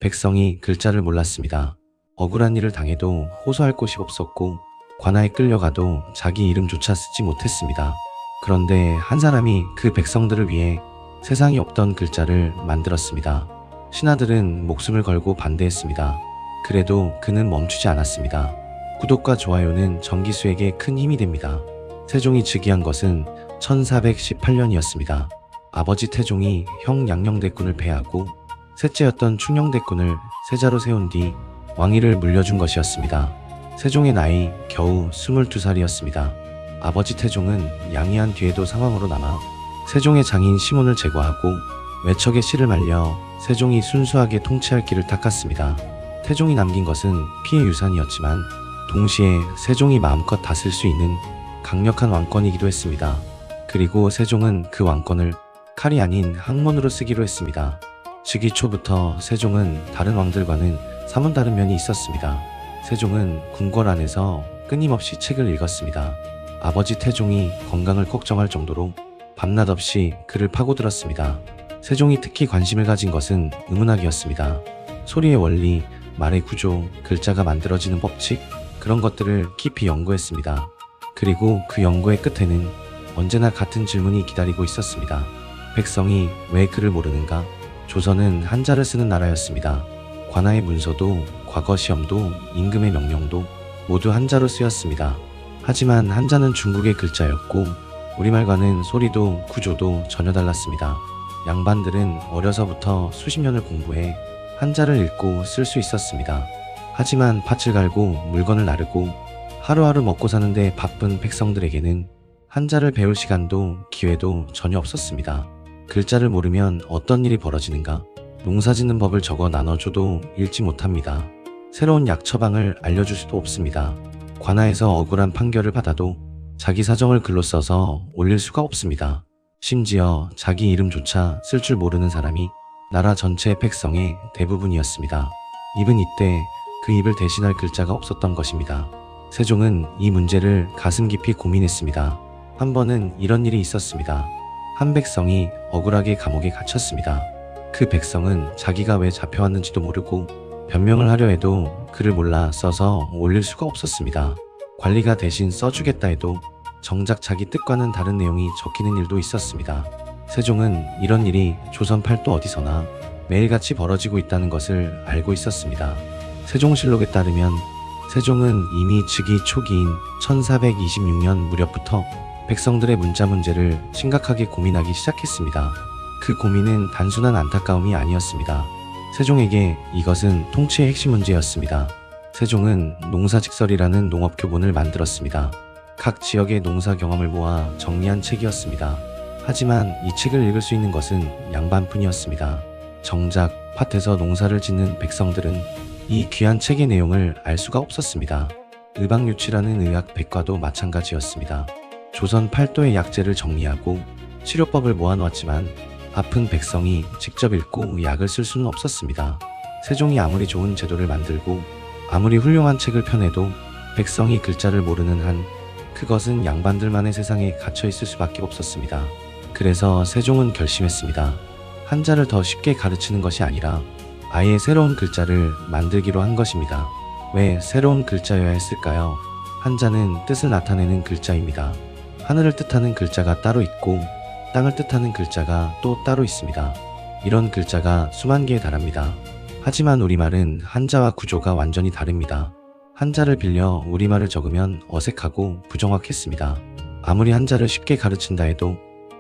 백성이 글자를 몰랐습니다. 억울한 일을 당해도 호소할 곳이 없었고 관아에 끌려가도 자기 이름조차 쓰지 못했습니다. 그런데 한 사람이 그 백성들을 위해 세상에 없던 글자를 만들었습니다. 신하들은 목숨을 걸고 반대했습니다. 그래도 그는 멈추지 않았습니다. 구독과 좋아요는 정기수에게 큰 힘이 됩니다. 세종이 즉위한 것은 1418년이었습니다. 아버지 태종이 형 양녕대군을 패하고 셋째였던 충녕대군을 세자로 세운 뒤 왕위를 물려준 것이었습니다. 세종의 나이 겨우 22살이었습니다. 아버지 태종은 양위한 뒤에도 상황으로 남아 세종의 장인 시몬을 제거하고 외척의 씨를 말려 세종이 순수하게 통치할 길을 닦았습니다. 태종이 남긴 것은 피해 유산이었지만 동시에 세종이 마음껏 다스릴 수 있는 강력한 왕권이기도 했습니다. 그리고 세종은 그 왕권을 칼이 아닌 학문으로 쓰기로 했습니다. 즉위 초부터 세종은 다른 왕들과는 사뭇 다른 면이 있었습니다. 세종은 궁궐 안에서 끊임없이 책을 읽었습니다. 아버지 태종이 건강을 걱정할 정도로 밤낮 없이 글을 파고들었습니다. 세종이 특히 관심을 가진 것은 음운학이었습니다. 소리의 원리, 말의 구조, 글자가 만들어지는 법칙, 그런 것들을 깊이 연구했습니다. 그리고 그 연구의 끝에는 언제나 같은 질문이 기다리고 있었습니다. 백성이 왜 글을 모르는가? 조선은 한자를 쓰는 나라였습니다. 관아의 문서도 과거 시험도 임금의 명령도 모두 한자로 쓰였습니다. 하지만 한자는 중국의 글자였고 우리말과는 소리도 구조도 전혀 달랐습니다. 양반들은 어려서부터 수십 년을 공부해 한자를 읽고 쓸 수 있었습니다. 하지만 밭을 갈고 물건을 나르고 하루하루 먹고 사는데 바쁜 백성들에게는 한자를 배울 시간도 기회도 전혀 없었습니다. 글자를 모르면 어떤 일이 벌어지는가? 농사짓는 법을 적어 나눠줘도 읽지 못합니다. 새로운 약 처방을 알려줄 수도 없습니다. 관아에서 억울한 판결을 받아도 자기 사정을 글로 써서 올릴 수가 없습니다. 심지어 자기 이름조차 쓸 줄 모르는 사람이 나라 전체 백성의 대부분이었습니다. 입은 이때 그 입을 대신할 글자가 없었던 것입니다. 세종은 이 문제를 가슴 깊이 고민했습니다. 한 번은 이런 일이 있었습니다. 한 백성이 억울하게 감옥에 갇혔습니다. 그 백성은 자기가 왜 잡혀왔는지도 모르고 변명을 하려 해도 글을 몰라 써서 올릴 수가 없었습니다. 관리가 대신 써주겠다 해도 정작 자기 뜻과는 다른 내용이 적히는 일도 있었습니다. 세종은 이런 일이 조선 팔도 어디서나 매일같이 벌어지고 있다는 것을 알고 있었습니다. 세종실록에 따르면 세종은 이미 즉위 초기인 1426년 무렵부터 백성들의 문자 문제를 심각하게 고민하기 시작했습니다. 그 고민은 단순한 안타까움이 아니었습니다. 세종에게 이것은 통치의 핵심 문제였습니다. 세종은 농사직설이라는 농업교본을 만들었습니다. 각 지역의 농사 경험을 모아 정리한 책이었습니다. 하지만 이 책을 읽을 수 있는 것은 양반뿐이었습니다. 정작 밭에서 농사를 짓는 백성들은 이 귀한 책의 내용을 알 수가 없었습니다. 의방유치라는 의학 백과도 마찬가지였습니다. 조선 팔도의 약재를 정리하고 치료법을 모아놓았지만 아픈 백성이 직접 읽고 약을 쓸 수는 없었습니다. 세종이 아무리 좋은 제도를 만들고 아무리 훌륭한 책을 펴내도 백성이 글자를 모르는 한 그것은 양반들만의 세상에 갇혀 있을 수밖에 없었습니다. 그래서 세종은 결심했습니다. 한자를 더 쉽게 가르치는 것이 아니라 아예 새로운 글자를 만들기로 한 것입니다. 왜 새로운 글자여야 했을까요? 한자는 뜻을 나타내는 글자입니다. 하늘을 뜻하는 글자가 따로 있고 땅을 뜻하는 글자가 또 따로 있습니다. 이런 글자가 수만 개에 달합니다. 하지만 우리말은 한자와 구조가 완전히 다릅니다. 한자를 빌려 우리말을 적으면 어색하고 부정확했습니다. 아무리 한자를 쉽게 가르친다 해도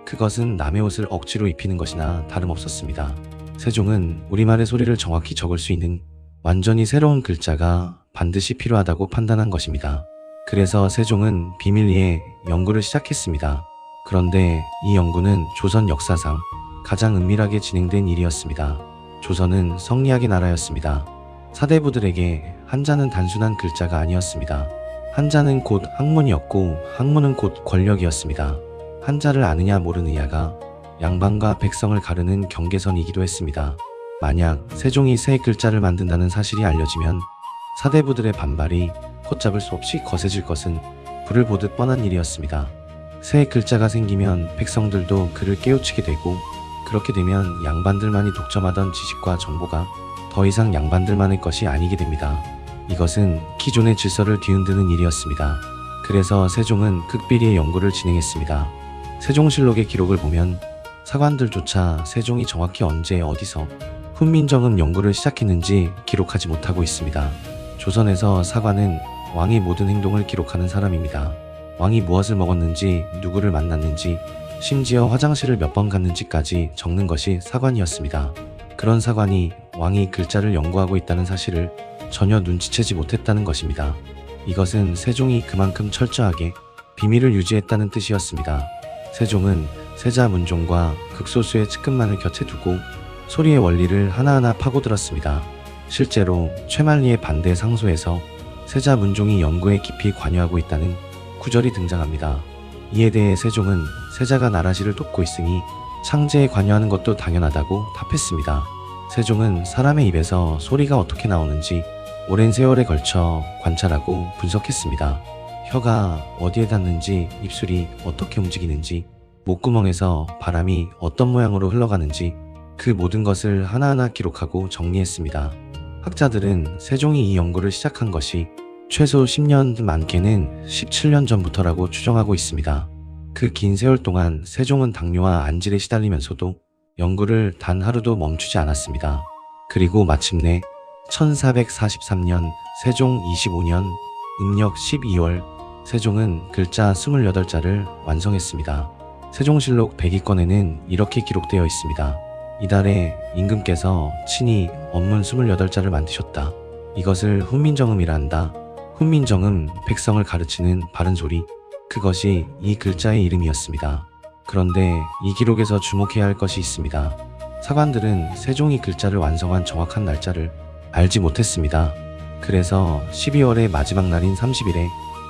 그것은 남의 옷을 억지로 입히는 것이나 다름없었습니다. 세종은 우리말의 소리를 정확히 적을 수 있는 완전히 새로운 글자가 반드시 필요하다고 판단한 것입니다. 그래서 세종은 비밀리에 연구를 시작했습니다. 그런데 이 연구는 조선 역사상 가장 은밀하게 진행된 일이었습니다. 조선은 성리학의 나라였습니다. 사대부들에게 한자는 단순한 글자가 아니었습니다. 한자는 곧 학문이었고 학문은 곧 권력이었습니다. 한자를 아느냐 모르느냐가 양반과 백성을 가르는 경계선이기도 했습니다. 만약 세종이 새 글자를 만든다는 사실이 알려지면 사대부들의 반발이 걷잡을 수 없이 거세질 것은 불을 보듯 뻔한 일이었습니다. 새 글자가 생기면 백성들도 그를 깨우치게 되고 그렇게 되면 양반들만이 독점하던 지식과 정보가 더 이상 양반들 만의 것이 아니게 됩니다. 이것은 기존의 질서를 뒤흔드는 일이었습니다. 그래서 세종은 극비리의 연구를 진행했습니다. 세종실록의 기록을 보면 사관들조차 세종이 정확히 언제 어디서 훈민정음 연구를 시작했는지 기록하지 못하고 있습니다. 조선에서 사관은 왕의 모든 행동을 기록하는 사람입니다. 왕이 무엇을 먹었는지, 누구를 만났는지, 심지어 화장실을 몇 번 갔는지까지 적는 것이 사관이었습니다. 그런 사관이 왕이 글자를 연구하고 있다는 사실을 전혀 눈치채지 못했다는 것입니다. 이것은 세종이 그만큼 철저하게 비밀을 유지했다는 뜻이었습니다. 세종은 세자 문종과 극소수의 측근만을 곁에 두고 소리의 원리를 하나하나 파고들었습니다. 실제로 최만리의 반대 상소에서 세자 문종이 연구에 깊이 관여하고 있다는 구절이 등장합니다. 이에 대해 세종은 세자가 나라시를 돕고 있으니 창제에 관여하는 것도 당연하다고 답했습니다. 세종은 사람의 입에서 소리가 어떻게 나오는지 오랜 세월에 걸쳐 관찰하고 분석했습니다. 혀가 어디에 닿는지, 입술이 어떻게 움직이는지, 목구멍에서 바람이 어떤 모양으로 흘러가는지 그 모든 것을 하나하나 기록하고 정리했습니다. 학자들은 세종이 이 연구를 시작한 것이 최소 10년, 많게는 17년 전부터라고 추정하고 있습니다. 그 긴 세월 동안 세종은 당뇨와 안질에 시달리면서도 연구를 단 하루도 멈추지 않았습니다. 그리고 마침내 1443년 세종 25년 음력 12월 세종은 글자 28자를 완성했습니다. 세종실록 102권에는 이렇게 기록되어 있습니다. 이달에 임금께서 친히 언문 28자를 만드셨다. 이것을 훈민정음이라 한다. 훈민정음, 백성을 가르치는 바른 소리, 그것이 이 글자의 이름이었습니다. 그런데 이 기록에서 주목해야 할 것이 있습니다. 사관들은 세종이 글자를 완성한 정확한 날짜를 알지 못했습니다. 그래서 12월의 마지막 날인 30일에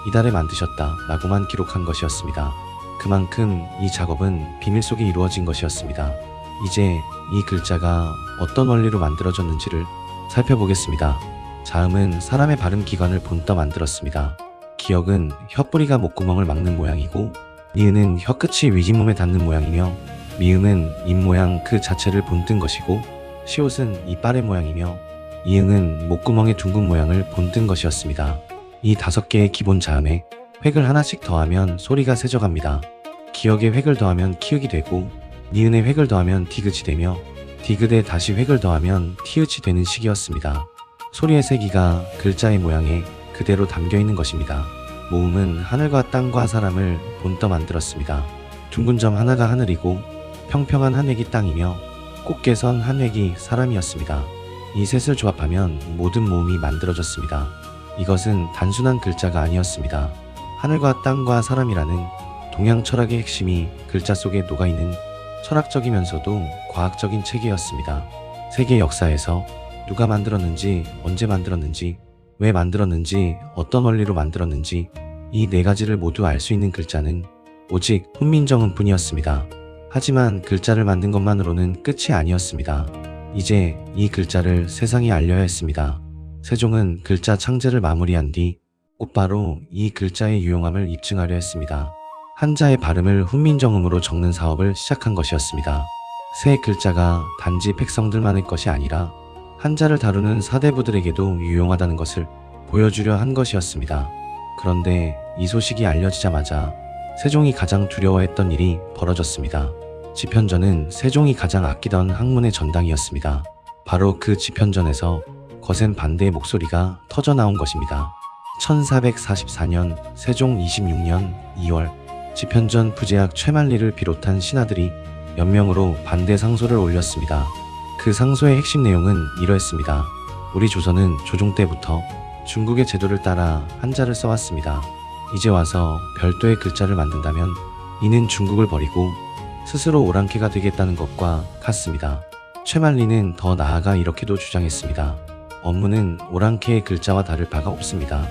이달에 만드셨다 라고만 기록한 것이었습니다. 그만큼 이 작업은 비밀 속에 이루어진 것이었습니다. 이제 이 글자가 어떤 원리로 만들어졌는지를 살펴보겠습니다. 자음은 사람의 발음 기관을 본떠 만들었습니다. 기역은 혀뿌리가 목구멍을 막는 모양이고, 니은은 혀끝이 위깃몸에 닿는 모양이며, 미음은 입모양 그 자체를 본뜬 것이고, 시옷은 이빨의 모양이며, 이응은 목구멍의 둥근 모양을 본뜬 것이었습니다. 이 5개의 기본 자음에 획을 하나씩 더하면 소리가 세져갑니다. 기역에 획을 더하면 키읔이 되고, 니은에 획을 더하면 디귿이 되며, 디귿에 다시 획을 더하면 티읕이 되는 식이었습니다. 소리의 세기가 글자의 모양에 그대로 담겨있는 것입니다. 모음은 하늘과 땅과 사람을 본떠 만들었습니다. 둥근 점 하나가 하늘이고 평평한 한 획이 땅이며 곱게 선 한 획이 사람이었습니다. 이 셋을 조합하면 모든 모음이 만들어졌습니다. 이것은 단순한 글자가 아니었습니다. 하늘과 땅과 사람이라는 동양 철학의 핵심이 글자 속에 녹아있는 철학적이면서도 과학적인 체계였습니다. 세계 역사에서 누가 만들었는지, 언제 만들었는지, 왜 만들었는지, 어떤 원리로 만들었는지 이 4가지를 모두 알 수 있는 글자는 오직 훈민정음 뿐이었습니다. 하지만 글자를 만든 것만으로는 끝이 아니었습니다. 이제 이 글자를 세상에 알려야 했습니다. 세종은 글자 창제를 마무리한 뒤 곧바로 이 글자의 유용함을 입증하려 했습니다. 한자의 발음을 훈민정음으로 적는 사업을 시작한 것이었습니다. 새 글자가 단지 백성들만의 것이 아니라 한자를 다루는 사대부들에게도 유용하다는 것을 보여주려 한 것이었습니다. 그런데 이 소식이 알려지자마자 세종이 가장 두려워했던 일이 벌어졌습니다. 지편전은 세종이 가장 아끼던 학문의 전당이었습니다. 바로 그 지편전에서 거센 반대의 목소리가 터져나온 것입니다. 1444년 세종 26년 2월 지편전 부제학 최만리를 비롯한 신하들이 연명으로 반대 상소를 올렸습니다. 그 상소의 핵심 내용은 이러했습니다. 우리 조선은 조종 때부터 중국의 제도를 따라 한자를 써왔습니다. 이제 와서 별도의 글자를 만든다면 이는 중국을 버리고 스스로 오랑캐가 되겠다는 것과 같습니다. 최만리는 더 나아가 이렇게도 주장했습니다. 업무는 오랑캐의 글자와 다를 바가 없습니다.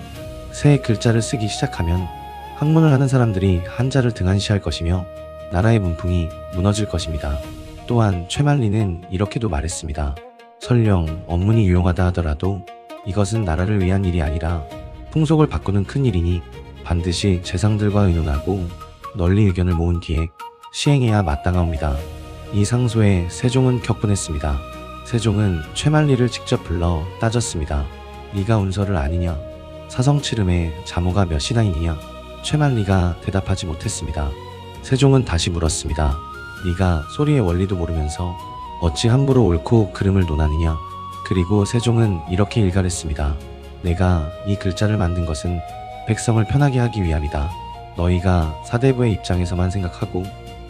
새 글자를 쓰기 시작하면 학문을 하는 사람들이 한자를 등한시할 것이며 나라의 문풍이 무너질 것입니다. 또한 최만리는 이렇게도 말했습니다. 설령 업문이 유용하다 하더라도 이것은 나라를 위한 일이 아니라 풍속을 바꾸는 큰 일이니 반드시 재상들과 의논하고 널리 의견을 모은 뒤에 시행해야 마땅하옵니다. 이 상소에 세종은 격분했습니다. 세종은 최만리를 직접 불러 따졌습니다. 네가 운서를 아니냐? 사성칠음에 자모가 몇이나 있느냐? 최만리가 대답하지 못했습니다. 세종은 다시 물었습니다. 네가 소리의 원리도 모르면서 어찌 함부로 옳고 그름을 논하느냐? 그리고 세종은 이렇게 일갈했습니다. 내가 이 글자를 만든 것은 백성을 편하게 하기 위함이다. 너희가 사대부의 입장에서만 생각하고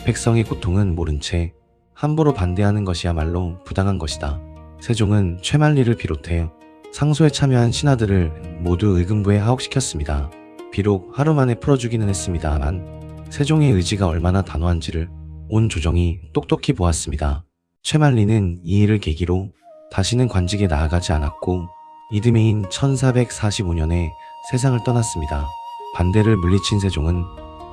백성의 고통은 모른 채 함부로 반대하는 것이야말로 부당한 것이다. 세종은 최만리를 비롯해 상소에 참여한 신하들을 모두 의금부에 하옥시켰습니다. 비록 하루 만에 풀어주기는 했습니다만 세종의 의지가 얼마나 단호한지를 온 조정이 똑똑히 보았습니다. 최만리는 이 일을 계기로 다시는 관직에 나아가지 않았고 이듬해인 1445년에 세상을 떠났습니다. 반대를 물리친 세종은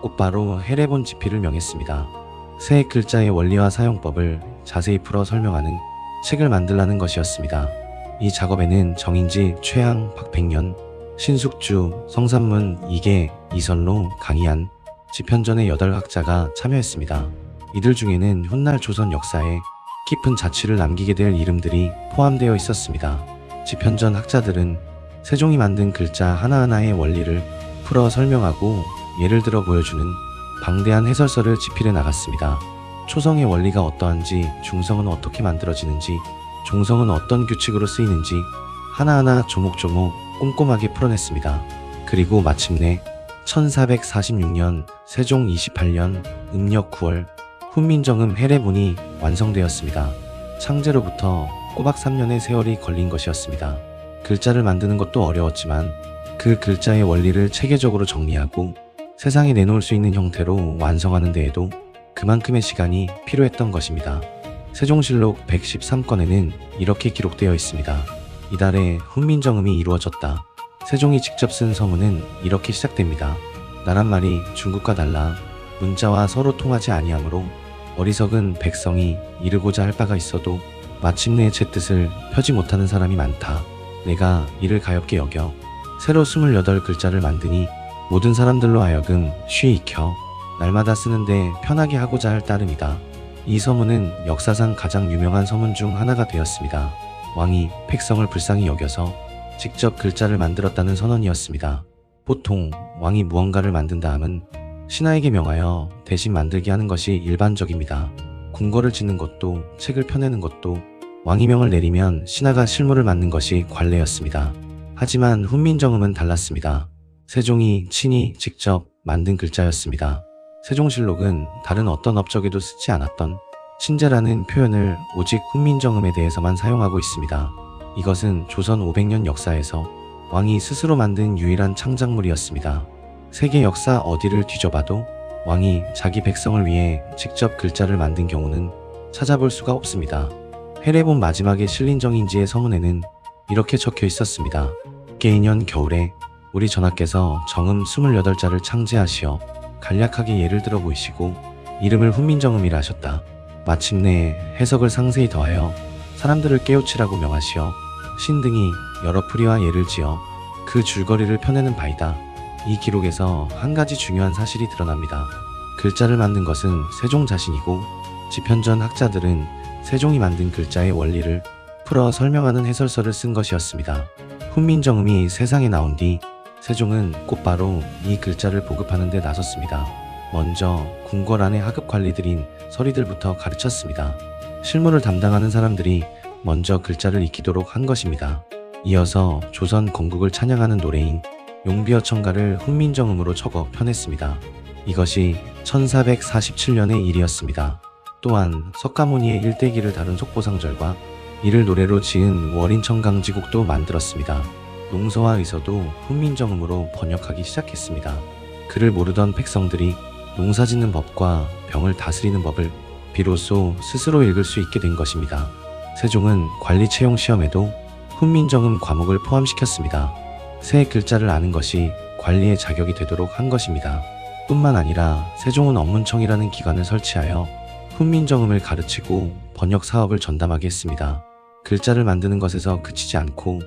곧바로 해례본 집필을 명했습니다. 새 글자의 원리와 사용법을 자세히 풀어 설명하는 책을 만들라는 것이었습니다. 이 작업에는 정인지, 최양, 박백년, 신숙주, 성산문, 이계, 이선로, 강희안, 집현전의 8학자가 참여했습니다. 이들 중에는 훗날 조선 역사에 깊은 자취를 남기게 될 이름들이 포함되어 있었습니다. 집현전 학자들은 세종이 만든 글자 하나하나의 원리를 풀어 설명하고 예를 들어 보여주는 방대한 해설서를 집필해 나갔습니다. 초성의 원리가 어떠한지, 중성은 어떻게 만들어지는지, 종성은 어떤 규칙으로 쓰이는지 하나하나 조목조목 꼼꼼하게 풀어냈습니다. 그리고 마침내 1446년 세종 28년 음력 9월 훈민정음 해례본이 완성되었습니다. 창제로부터 꼬박 3년의 세월이 걸린 것이었습니다. 글자를 만드는 것도 어려웠지만 그 글자의 원리를 체계적으로 정리하고 세상에 내놓을 수 있는 형태로 완성하는 데에도 그만큼의 시간이 필요했던 것입니다. 세종실록 113건에는 이렇게 기록되어 있습니다. 이달에 훈민정음이 이루어졌다. 세종이 직접 쓴 서문은 이렇게 시작됩니다. 나란 말이 중국과 달라 문자와 서로 통하지 아니하므로 어리석은 백성이 이르고자 할 바가 있어도 마침내 제 뜻을 펴지 못하는 사람이 많다. 내가 이를 가엾게 여겨 새로 28글자를 만드니 모든 사람들로 하여금 쉬이 익혀 날마다 쓰는데 편하게 하고자 할 따름이다. 이 서문은 역사상 가장 유명한 서문 중 하나가 되었습니다. 왕이 백성을 불쌍히 여겨서 직접 글자를 만들었다는 선언이었습니다. 보통 왕이 무언가를 만든다 함은 신하에게 명하여 대신 만들게 하는 것이 일반적입니다. 궁궐을 짓는 것도 책을 펴내는 것도 왕이 명을 내리면 신하가 실무를 맡는 것이 관례였습니다. 하지만 훈민정음은 달랐습니다. 세종이 친히 직접 만든 글자였습니다. 세종실록은 다른 어떤 업적에도 쓰지 않았던 신제라는 표현을 오직 훈민정음에 대해서만 사용하고 있습니다. 이것은 조선 500년 역사에서 왕이 스스로 만든 유일한 창작물이었습니다. 세계 역사 어디를 뒤져봐도 왕이 자기 백성을 위해 직접 글자를 만든 경우는 찾아볼 수가 없습니다. 해례본 마지막에 실린 정인지의 서문에는 이렇게 적혀 있었습니다. 깨인년 겨울에 우리 전하께서 정음 28자를 창제하시어 간략하게 예를 들어 보이시고 이름을 훈민정음이라 하셨다. 마침내 해석을 상세히 더하여 사람들을 깨우치라고 명하시어 신등이 여러 풀이와 예를 지어 그 줄거리를 펴내는 바이다. 이 기록에서 한 가지 중요한 사실이 드러납니다. 글자를 만든 것은 세종 자신이고 집현전 학자들은 세종이 만든 글자의 원리를 풀어 설명하는 해설서를 쓴 것이었습니다. 훈민정음이 세상에 나온 뒤 세종은 곧바로 이 글자를 보급하는 데 나섰습니다. 먼저 궁궐 안의 하급 관리들인 서리들부터 가르쳤습니다. 실무를 담당하는 사람들이 먼저 글자를 익히도록 한 것입니다. 이어서 조선 건국을 찬양하는 노래인 용비어 청가를 훈민정음으로 적어 펴냈습니다. 이것이 1447년의 일이었습니다. 또한 석가모니의 일대기를 다룬 속보상절과 이를 노래로 지은 월인청강지곡도 만들었습니다. 농서와 의서도 훈민정음으로 번역하기 시작했습니다. 글을 모르던 백성들이 농사짓는 법과 병을 다스리는 법을 비로소 스스로 읽을 수 있게 된 것입니다. 세종은 관리 채용 시험에도 훈민정음 과목을 포함시켰습니다. 새 글자를 아는 것이 관리의 자격이 되도록 한 것입니다. 뿐만 아니라 세종은 업문청이라는 기관을 설치하여 훈민정음을 가르치고 번역 사업을 전담하게 했습니다. 글자를 만드는 것에서 그치지 않고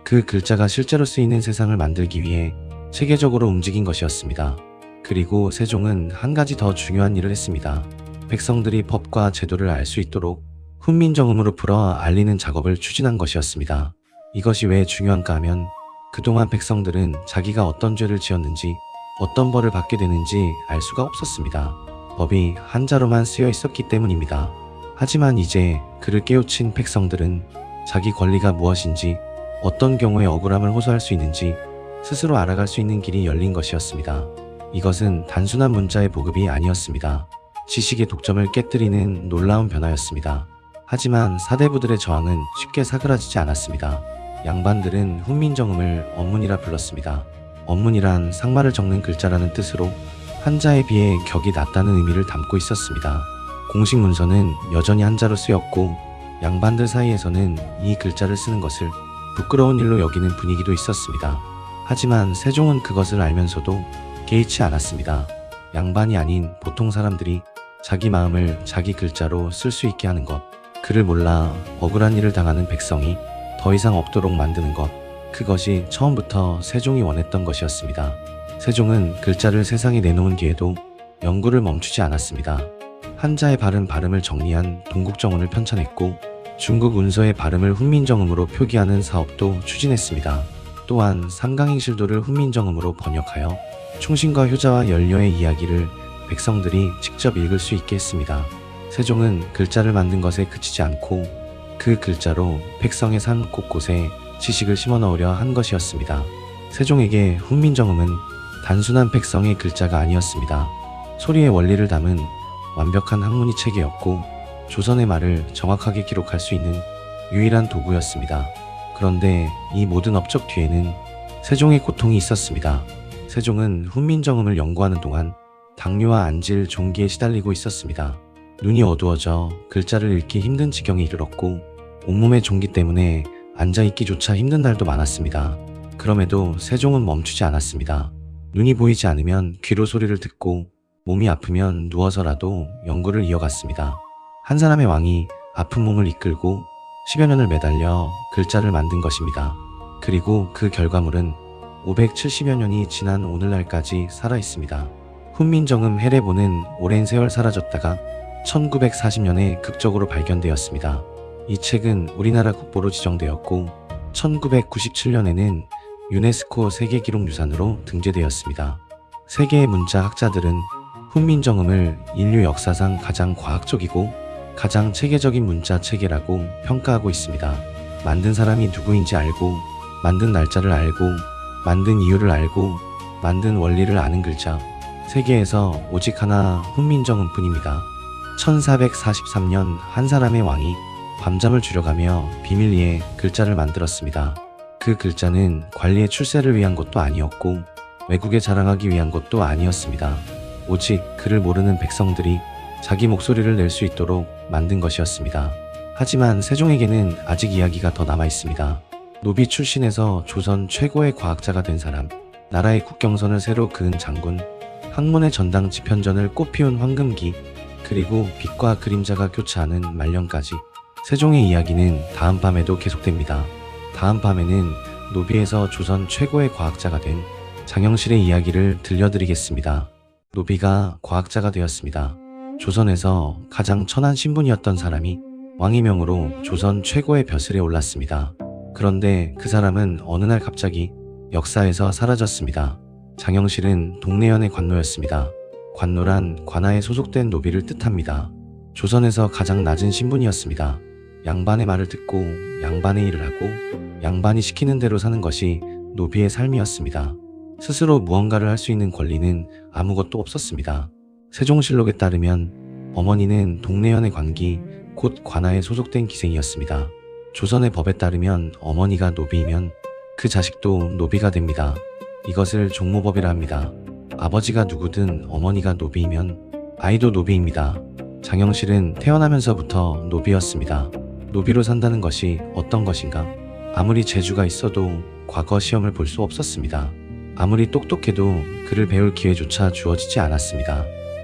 그 글자가 실제로 쓰이는 세상을 만들기 위해 체계적으로 움직인 것이었습니다. 그리고 세종은 한 가지 더 중요한 일을 했습니다. 백성들이 법과 제도를 알 수 있도록 훈민정음으로 풀어 알리는 작업을 추진한 것이었습니다. 이것이 왜 중요한가 하면 그동안 백성들은 자기가 어떤 죄를 지었는지 어떤 벌을 받게 되는지 알 수가 없었습니다. 법이 한자로만 쓰여 있었기 때문입니다. 하지만 이제 그를 깨우친 백성들은 자기 권리가 무엇인지 어떤 경우에 억울함을 호소할 수 있는지 스스로 알아갈 수 있는 길이 열린 것이었습니다. 이것은 단순한 문자의 보급이 아니었습니다. 지식의 독점을 깨뜨리는 놀라운 변화였습니다. 하지만 사대부들의 저항은 쉽게 사그라지지 않았습니다. 양반들은 훈민정음을 언문이라 불렀습니다. 언문이란 상말을 적는 글자라는 뜻으로 한자에 비해 격이 낮다는 의미를 담고 있었습니다. 공식 문서는 여전히 한자로 쓰였고 양반들 사이에서는 이 글자를 쓰는 것을 부끄러운 일로 여기는 분위기도 있었습니다. 하지만 세종은 그것을 알면서도 개의치 않았습니다. 양반이 아닌 보통 사람들이 자기 마음을 자기 글자로 쓸 수 있게 하는 것, 그를 몰라 억울한 일을 당하는 백성이 더 이상 없도록 만드는 것, 그것이 처음부터 세종이 원했던 것이었습니다. 세종은 글자를 세상에 내놓은 뒤에도 연구를 멈추지 않았습니다. 한자의 바른 발음을 정리한 동국정원을 편찬했고 중국 운서의 발음을 훈민정음으로 표기하는 사업도 추진했습니다. 또한 삼강행실도를 훈민정음으로 번역하여 충신과 효자와 연료의 이야기를 백성들이 직접 읽을 수 있게 했습니다. 세종은 글자를 만든 것에 그치지 않고 그 글자로 백성의 삶 곳곳에 지식을 심어 넣으려 한 것이었습니다. 세종에게 훈민정음은 단순한 백성의 글자가 아니었습니다. 소리의 원리를 담은 완벽한 학문의 체계였고 조선의 말을 정확하게 기록할 수 있는 유일한 도구였습니다. 그런데 이 모든 업적 뒤에는 세종의 고통이 있었습니다. 세종은 훈민정음을 연구하는 동안 당뇨와 안질, 종기에 시달리고 있었습니다. 눈이 어두워져 글자를 읽기 힘든 지경에 이르렀고 온몸의 종기 때문에 앉아있기조차 힘든 날도 많았습니다. 그럼에도 세종은 멈추지 않았습니다. 눈이 보이지 않으면 귀로 소리를 듣고 몸이 아프면 누워서라도 연구를 이어갔습니다. 한 사람의 왕이 아픈 몸을 이끌고 10여 년을 매달려 글자를 만든 것입니다. 그리고 그 결과물은 570여 년이 지난 오늘날까지 살아있습니다. 훈민정음 해례본은 오랜 세월 사라졌다가 1940년에 극적으로 발견되었습니다. 이 책은 우리나라 국보로 지정되었고 1997년에는 유네스코 세계기록유산으로 등재되었습니다. 세계의 문자 학자들은 훈민정음을 인류 역사상 가장 과학적이고 가장 체계적인 문자 체계라고 평가하고 있습니다. 만든 사람이 누구인지 알고, 만든 날짜를 알고, 만든 이유를 알고, 만든 원리를 아는 글자. 세계에서 오직 하나 훈민정음뿐입니다. 1443년 한 사람의 왕이 밤잠을 줄여가며 비밀리에 글자를 만들었습니다. 그 글자는 관리의 출세를 위한 것도 아니었고 외국에 자랑하기 위한 것도 아니었습니다. 오직 그를 모르는 백성들이 자기 목소리를 낼 수 있도록 만든 것이었습니다. 하지만 세종에게는 아직 이야기가 더 남아 있습니다. 노비 출신에서 조선 최고의 과학자가 된 사람, 나라의 국경선을 새로 그은 장군, 학문의 전당 지편전을 꽃피운 황금기, 그리고 빛과 그림자가 교차하는 말년까지 세종의 이야기는 다음 밤에도 계속됩니다. 다음 밤에는 노비에서 조선 최고의 과학자가 된 장영실의 이야기를 들려드리겠습니다. 노비가 과학자가 되었습니다. 조선에서 가장 천한 신분이었던 사람이 왕의 명으로 조선 최고의 벼슬에 올랐습니다. 그런데 그 사람은 어느 날 갑자기 역사에서 사라졌습니다. 장영실은 동래현의 관노였습니다. 관노란 관하에 소속된 노비를 뜻합니다. 조선에서 가장 낮은 신분이었습니다. 양반의 말을 듣고 양반의 일을 하고 양반이 시키는 대로 사는 것이 노비의 삶이었습니다. 스스로 무언가를 할 수 있는 권리는 아무것도 없었습니다. 세종실록에 따르면 어머니는 동래현의 관기, 곧 관하에 소속된 기생이었습니다. 조선의 법에 따르면 어머니가 노비이면 그 자식도 노비가 됩니다. 이것을 종모법이라 합니다. 아버지가 누구든 어머니가 노비이면 아이도 노비입니다. 장영실은 태어나면서부터 노비였습니다. 노비로 산다는 것이 어떤 것인가? 아무리 재주가 있어도 과거 시험을 볼 수 없었습니다. 아무리 똑똑해도 그를 배울 기회조차 주어지지 않았습니다.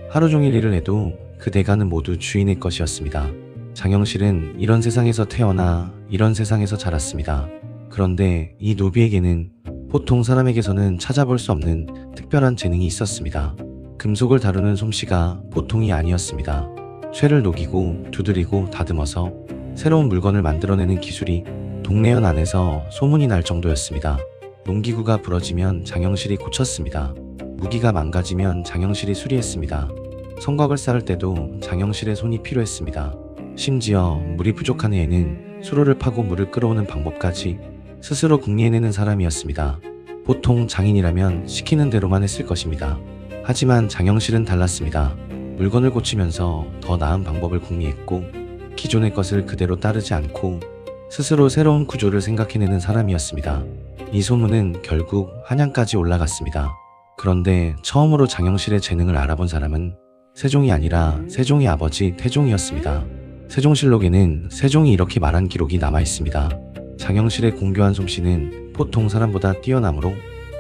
하루 종일 일을 해도 그 대가는 모두 주인의 것이었습니다. 장영실은 이런 세상에서 태어나 이런 세상에서 자랐습니다. 그런데 이 노비에게는 보통 사람에게서는 찾아볼 수 없는 특별한 재능이 있었습니다. 금속을 다루는 솜씨가 보통이 아니었습니다. 쇠를 녹이고 두드리고 다듬어서 새로운 물건을 만들어내는 기술이 동래현 안에서 소문이 날 정도였습니다. 농기구가 부러지면 장영실이 고쳤습니다. 무기가 망가지면 장영실이 수리했습니다. 성곽을 쌓을 때도 장영실의 손이 필요했습니다. 심지어 물이 부족한 해에는 수로를 파고 물을 끌어오는 방법까지 스스로 궁리해내는 사람이었습니다. 보통 장인이라면 시키는 대로만 했을 것입니다. 하지만 장영실은 달랐습니다. 물건을 고치면서 더 나은 방법을 궁리했고 기존의 것을 그대로 따르지 않고 스스로 새로운 구조를 생각해내는 사람이었습니다. 이 소문은 결국 한양까지 올라갔습니다. 그런데 처음으로 장영실의 재능을 알아본 사람은 세종이 아니라 세종의 아버지 태종이었습니다. 세종실록에는 세종이 이렇게 말한 기록이 남아있습니다. 장영실의 공교한 솜씨는 보통 사람보다 뛰어나므로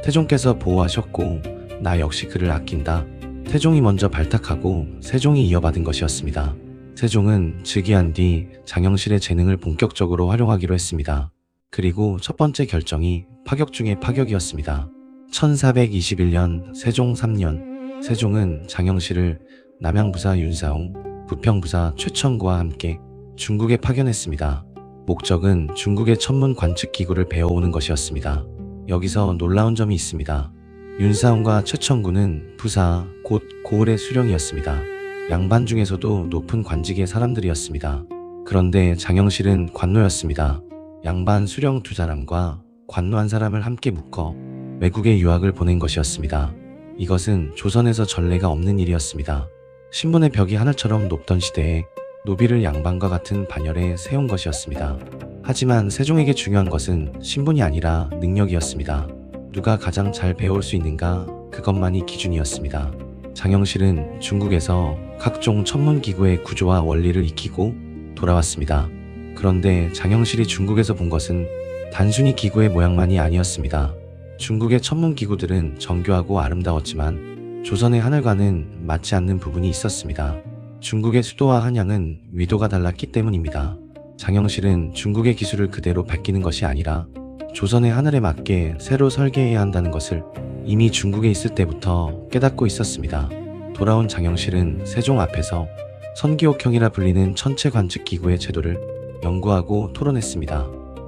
태종께서 보호하셨고 나 역시 그를 아낀다. 태종이 먼저 발탁하고 세종이 이어받은 것이었습니다. 세종은 즉위한 뒤 장영실의 재능을 본격적으로 활용하기로 했습니다. 그리고 첫 번째 결정이 파격 중의 파격이었습니다. 1421년 세종 3년 세종은 장영실을 남양부사 윤사홍, 부평부사 최천구와 함께 중국에 파견했습니다. 목적은 중국의 천문 관측 기구를 배워오는 것이었습니다. 여기서 놀라운 점이 있습니다. 윤사홍과 최천구는 부사, 곧 고을의 수령이었습니다. 양반 중에서도 높은 관직의 사람들이었습니다. 그런데 장영실은 관노였습니다. 양반 수령 두 사람과 관노 한 사람을 함께 묶어 외국에 유학을 보낸 것이었습니다. 이것은 조선에서 전례가 없는 일이었습니다. 신분의 벽이 하늘처럼 높던 시대에 노비를 양반과 같은 반열에 세운 것이었습니다. 하지만 세종에게 중요한 것은 신분이 아니라 능력이었습니다. 누가 가장 잘 배울 수 있는가 그것만이 기준이었습니다. 장영실은 중국에서 각종 천문기구의 구조와 원리를 익히고 돌아왔습니다. 그런데 장영실이 중국에서 본 것은 단순히 기구의 모양만이 아니었습니다. 중국의 천문기구들은 정교하고 아름다웠지만 조선의 하늘과는 맞지 않는 부분이 있었습니다. 중국의 수도와 한양은 위도가 달랐기 때문입니다. 장영실은 중국의 기술을 그대로 베끼는 것이 아니라 조선의 하늘에 맞게 새로 설계해야 한다는 것을 이미 중국에 있을 때부터 깨닫고 있었습니다. 돌아온 장영실은 세종 앞에서 선기옥형이라 불리는 천체 관측 기구의 제도를 연구하고 토론했습니다.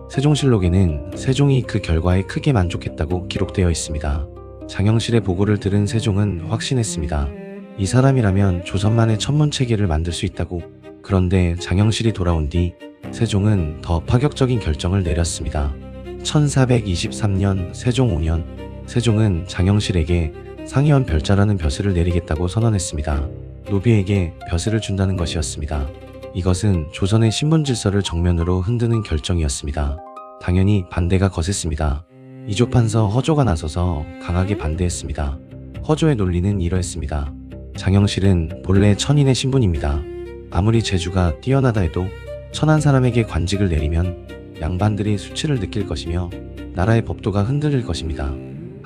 세종실록에는 세종이 그 결과에 크게 만족했다고 기록되어 있습니다. 장영실의 보고를 들은 세종은 확신했습니다. 이 사람이라면 조선만의 천문 체계를 만들 수 있다고. 그런데 장영실이 돌아온 뒤 세종은 더 파격적인 결정을 내렸습니다. 1423년 세종 5년 세종은 장영실에게 상의원 별자라는 벼슬을 내리겠다고 선언했습니다. 노비에게 벼슬을 준다는 것이었습니다. 이것은 조선의 신분 질서를 정면으로 흔드는 결정이었습니다. 당연히 반대가 거셌습니다. 이조판서 허조가 나서서 강하게 반대했습니다. 허조의 논리는 이러했습니다. 장영실은 본래 천인의 신분입니다. 아무리 재주가 뛰어나다 해도 천한 사람에게 관직을 내리면 양반들이 수치를 느낄 것이며 나라의 법도가 흔들릴 것입니다.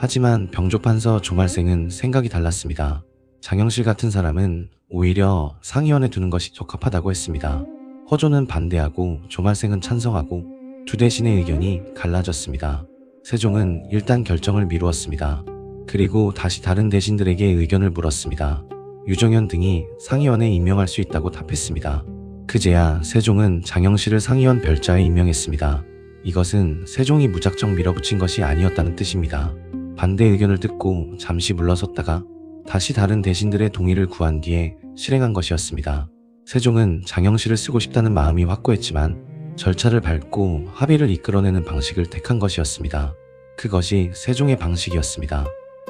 하지만 병조판서 조말생은 생각이 달랐습니다. 장영실 같은 사람은 오히려 상의원에 두는 것이 적합하다고 했습니다. 허조는 반대하고 조말생은 찬성하고 두 대신의 의견이 갈라졌습니다. 세종은 일단 결정을 미루었습니다. 그리고 다시 다른 대신들에게 의견을 물었습니다. 유정현 등이 상의원에 임명할 수 있다고 답했습니다. 그제야 세종은 장영실을 상의원 별자에 임명했습니다. 이것은 세종이 무작정 밀어붙인 것이 아니었다는 뜻입니다. 반대 의견을 듣고 잠시 물러섰다가 다시 다른 대신들의 동의를 구한 뒤에 실행한 것이었습니다. 세종은 장영실을 쓰고 싶다는 마음이 확고했지만 절차를 밟고 합의를 이끌어내는 방식을 택한 것이었습니다. 그것이 세종의 방식이었습니다.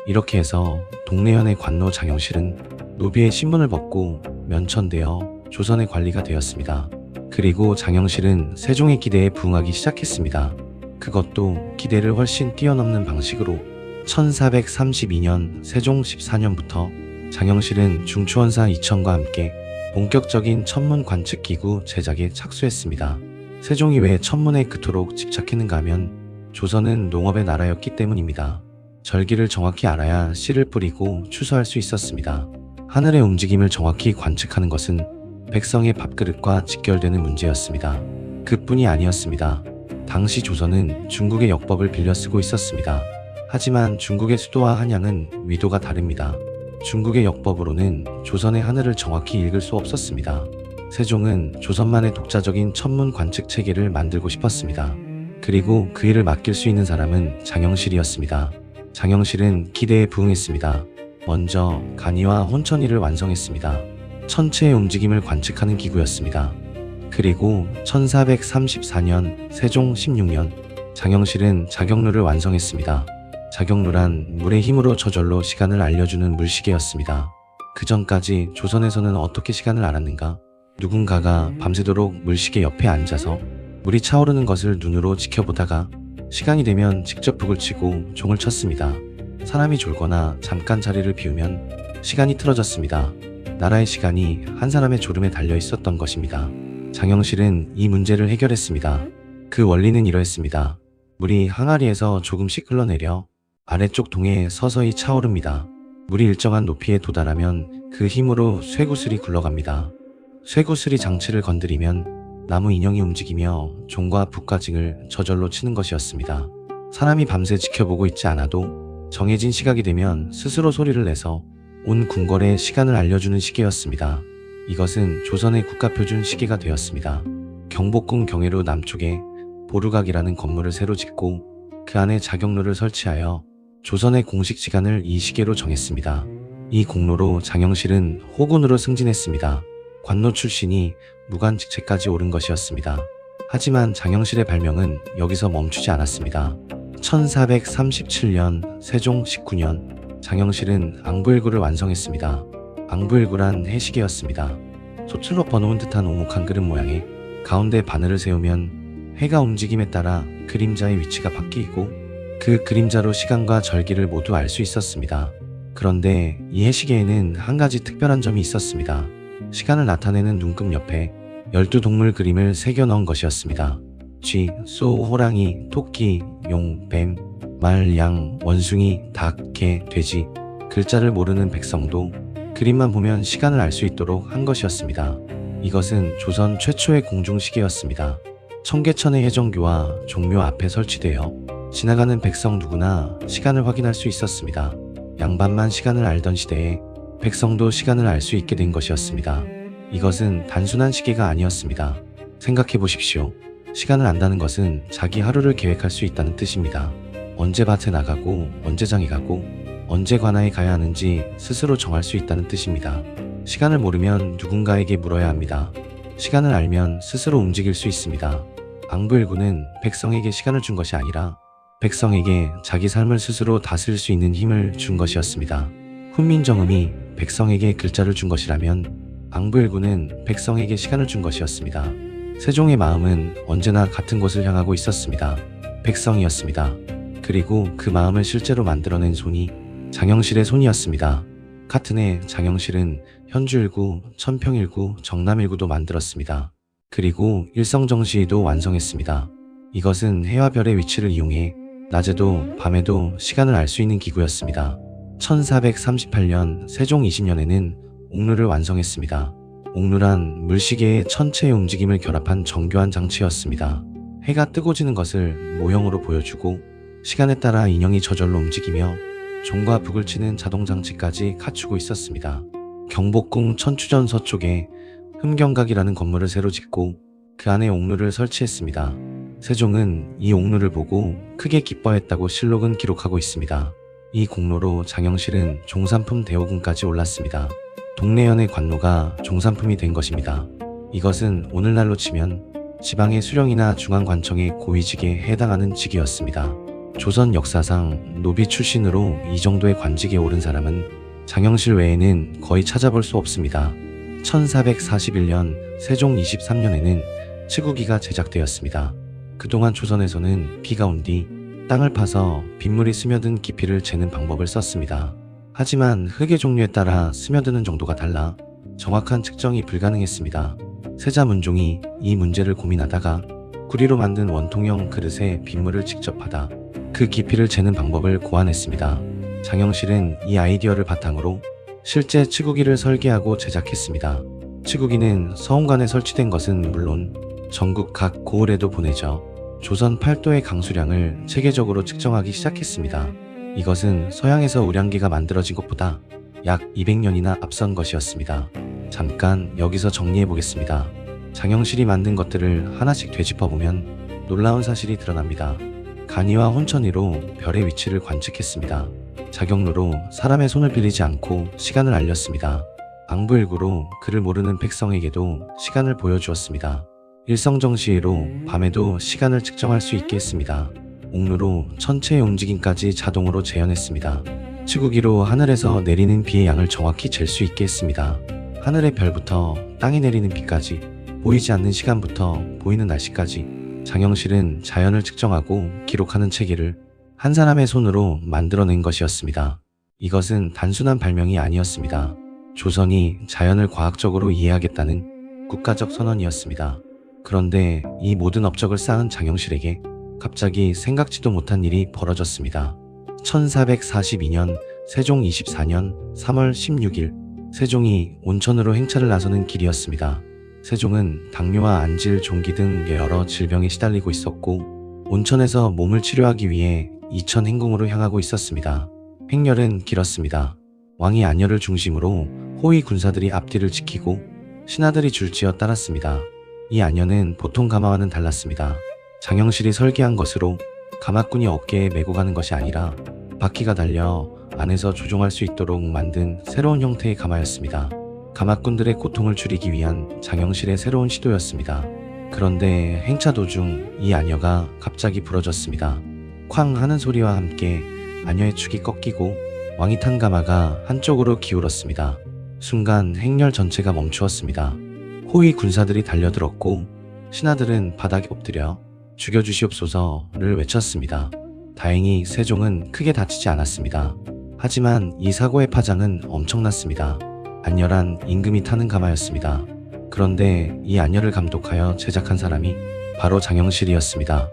이렇게 해서 동래현의 관노 장영실은 노비의 신분을 벗고 면천되어 조선의 관리가 되었습니다. 그리고 장영실은 세종의 기대에 부응하기 시작했습니다. 그것도 기대를 훨씬 뛰어넘는 방식으로 1432년 세종 14년부터 장영실은 중추원사 이천과 함께 본격적인 천문 관측기구 제작에 착수했습니다. 세종이 왜 천문에 그토록 집착했는가 하면 조선은 농업의 나라였기 때문입니다. 절기를 정확히 알아야 씨를 뿌리고 추수할 수 있었습니다. 하늘의 움직임을 정확히 관측하는 것은 백성의 밥그릇과 직결되는 문제였습니다. 그뿐이 아니었습니다. 당시 조선은 중국의 역법을 빌려 쓰고 있었습니다. 하지만 중국의 수도와 한양은 위도가 다릅니다. 중국의 역법으로는 조선의 하늘을 정확히 읽을 수 없었습니다. 세종은 조선만의 독자적인 천문 관측 체계를 만들고 싶었습니다. 그리고 그 일을 맡길 수 있는 사람은 장영실이었습니다. 장영실은 기대에 부응했습니다. 먼저 간이와 혼천이를 완성했습니다. 천체의 움직임을 관측하는 기구였습니다. 그리고 1434년 세종 16년 장영실은 자경루를 완성했습니다. 자경루란 물의 힘으로 저절로 시간을 알려주는 물시계였습니다. 그 전까지 조선에서는 어떻게 시간을 알았는가? 누군가가 밤새도록 물시계 옆에 앉아서 물이 차오르는 것을 눈으로 지켜보다가 시간이 되면 직접 북을 치고 종을 쳤습니다. 사람이 졸거나 잠깐 자리를 비우면 시간이 틀어졌습니다. 나라의 시간이 한 사람의 졸음에 달려 있었던 것입니다. 장영실은 이 문제를 해결했습니다. 그 원리는 이러했습니다. 물이 항아리에서 조금씩 흘러내려 아래쪽 동해에 서서히 차오릅니다. 물이 일정한 높이에 도달하면 그 힘으로 쇠구슬이 굴러갑니다. 쇠구슬이 장치를 건드리면 나무 인형이 움직이며 종과 북가징을 저절로 치는 것이었습니다. 사람이 밤새 지켜보고 있지 않아도 정해진 시각이 되면 스스로 소리를 내서 온 궁궐에 시간을 알려주는 시계였습니다. 이것은 조선의 국가표준 시계가 되었습니다. 경복궁 경회로 남쪽에 보루각이라는 건물을 새로 짓고 그 안에 자경루를 설치하여 조선의 공식 시간을 이 시계로 정했습니다. 이 공로로 장영실은 호군으로 승진했습니다. 관노 출신이 무관직책까지 오른 것이었습니다. 하지만 장영실의 발명은 여기서 멈추지 않았습니다. 1437년 세종 19년 장영실은 앙부일구를 완성했습니다. 앙부일구란 해시계였습니다. 소출로 번놓은 듯한 오목한 그릇 모양에 가운데 바늘을 세우면 해가 움직임에 따라 그림자의 위치가 바뀌고 그 그림자로 시간과 절기를 모두 알 수 있었습니다. 그런데 이 해시계에는 한 가지 특별한 점이 있었습니다. 시간을 나타내는 눈금 옆에 12동물 그림을 새겨 넣은 것이었습니다. 쥐, 소, 호랑이, 토끼, 용, 뱀, 말, 양, 원숭이, 닭, 개, 돼지, 글자를 모르는 백성도 그림만 보면 시간을 알 수 있도록 한 것이었습니다. 이것은 조선 최초의 공중시계였습니다. 청계천의 해정교와 종묘 앞에 설치되어 지나가는 백성 누구나 시간을 확인할 수 있었습니다. 양반만 시간을 알던 시대에 백성도 시간을 알 수 있게 된 것이었습니다. 이것은 단순한 시계가 아니었습니다. 생각해 보십시오. 시간을 안다는 것은 자기 하루를 계획할 수 있다는 뜻입니다. 언제 밭에 나가고 언제 장에 가고 언제 관아에 가야 하는지 스스로 정할 수 있다는 뜻입니다. 시간을 모르면 누군가에게 물어야 합니다. 시간을 알면 스스로 움직일 수 있습니다. 앙부일구는 백성에게 시간을 준 것이 아니라 백성에게 자기 삶을 스스로 다스릴 수 있는 힘을 준 것이었습니다. 훈민정음이 백성에게 글자를 준 것이라면 앙부일구는 백성에게 시간을 준 것이었습니다. 세종의 마음은 언제나 같은 곳을 향하고 있었습니다. 백성이었습니다. 그리고 그 마음을 실제로 만들어낸 손이 장영실의 손이었습니다. 같은 해 장영실은 현주일구, 천평일구, 정남일구도 만들었습니다. 그리고 일성정시도 완성했습니다. 이것은 해와 별의 위치를 이용해 낮에도 밤에도 시간을 알 수 있는 기구였습니다. 1438년 세종 20년에는 옥루를 완성했습니다. 옥루란 물시계의 천체의 움직임을 결합한 정교한 장치였습니다. 해가 뜨고 지는 것을 모형으로 보여주고 시간에 따라 인형이 저절로 움직이며 종과 북을 치는 자동장치까지 갖추고 있었습니다. 경복궁 천추전 서쪽에 흠경각이라는 건물을 새로 짓고 그 안에 옥루를 설치했습니다. 세종은 이 옥루를 보고 크게 기뻐했다고 실록은 기록하고 있습니다. 이 공로로 장영실은 종산품 대호군까지 올랐습니다. 동래연의 관노가 종산품이 된 것입니다. 이것은 오늘날로 치면 지방의 수령이나 중앙관청의 고위직에 해당하는 직위였습니다. 조선 역사상 노비 출신으로 이 정도의 관직에 오른 사람은 장영실 외에는 거의 찾아볼 수 없습니다. 1441년 세종 23년에는 치구기가 제작되었습니다. 그동안 조선에서는 비가 온 뒤 땅을 파서 빗물이 스며든 깊이를 재는 방법을 썼습니다. 하지만 흙의 종류에 따라 스며드는 정도가 달라 정확한 측정이 불가능했습니다. 세자문종이 이 문제를 고민하다가 구리로 만든 원통형 그릇에 빗물을 직접 받아 그 깊이를 재는 방법을 고안했습니다. 장영실은 이 아이디어를 바탕으로 실제 치구기를 설계하고 제작했습니다. 치구기는 서운관에 설치된 것은 물론 전국 각 고을에도 보내져 조선 8도의 강수량을 체계적으로 측정하기 시작했습니다. 이것은 서양에서 우량기가 만들어진 것보다 약 200년이나 앞선 것이었습니다. 잠깐 여기서 정리해 보겠습니다. 장영실이 만든 것들을 하나씩 되짚어보면 놀라운 사실이 드러납니다. 간이와 혼천이로 별의 위치를 관측했습니다. 자경루로 사람의 손을 빌리지 않고 시간을 알렸습니다. 앙부일구로 그를 모르는 백성에게도 시간을 보여주었습니다. 일성정시로 밤에도 시간을 측정할 수 있게 했습니다. 옥루로 천체의 움직임까지 자동으로 재현했습니다. 치구기로 하늘에서 내리는 비의 양을 정확히 잴 수 있게 했습니다. 하늘의 별부터 땅에 내리는 비까지, 보이지 않는 시간부터 보이는 날씨까지 장영실은 자연을 측정하고 기록하는 체계를 한 사람의 손으로 만들어낸 것이었습니다. 이것은 단순한 발명이 아니었습니다. 조선이 자연을 과학적으로 이해하겠다는 국가적 선언이었습니다. 그런데 이 모든 업적을 쌓은 장영실에게 갑자기 생각지도 못한 일이 벌어졌습니다. 1442년 세종 24년 3월 16일 세종이 온천으로 행차를 나서는 길이었습니다. 세종은 당뇨와 안질, 종기 등 여러 질병에 시달리고 있었고 온천에서 몸을 치료하기 위해 이천 행궁으로 향하고 있었습니다. 행렬은 길었습니다. 왕이 안열을 중심으로 호위 군사들이 앞뒤를 지키고 신하들이 줄지어 따랐습니다. 이 안열은 보통 가마와는 달랐습니다. 장영실이 설계한 것으로 가마꾼이 어깨에 메고 가는 것이 아니라 바퀴가 달려 안에서 조종할 수 있도록 만든 새로운 형태의 가마였습니다. 가마꾼들의 고통을 줄이기 위한 장영실의 새로운 시도였습니다. 그런데 행차 도중 이 안여가 갑자기 부러졌습니다. 쾅 하는 소리와 함께 안여의 축이 꺾이고 왕이 탄 가마가 한쪽으로 기울었습니다. 순간 행렬 전체가 멈추었습니다. 호위 군사들이 달려들었고 신하들은 바닥에 엎드려 죽여주시옵소서를 외쳤습니다. 다행히 세종은 크게 다치지 않았습니다. 하지만 이 사고의 파장은 엄청났습니다. 안열한 임금이 타는 가마였습니다. 그런데 이 안열을 감독하여 제작한 사람이 바로 장영실이었습니다.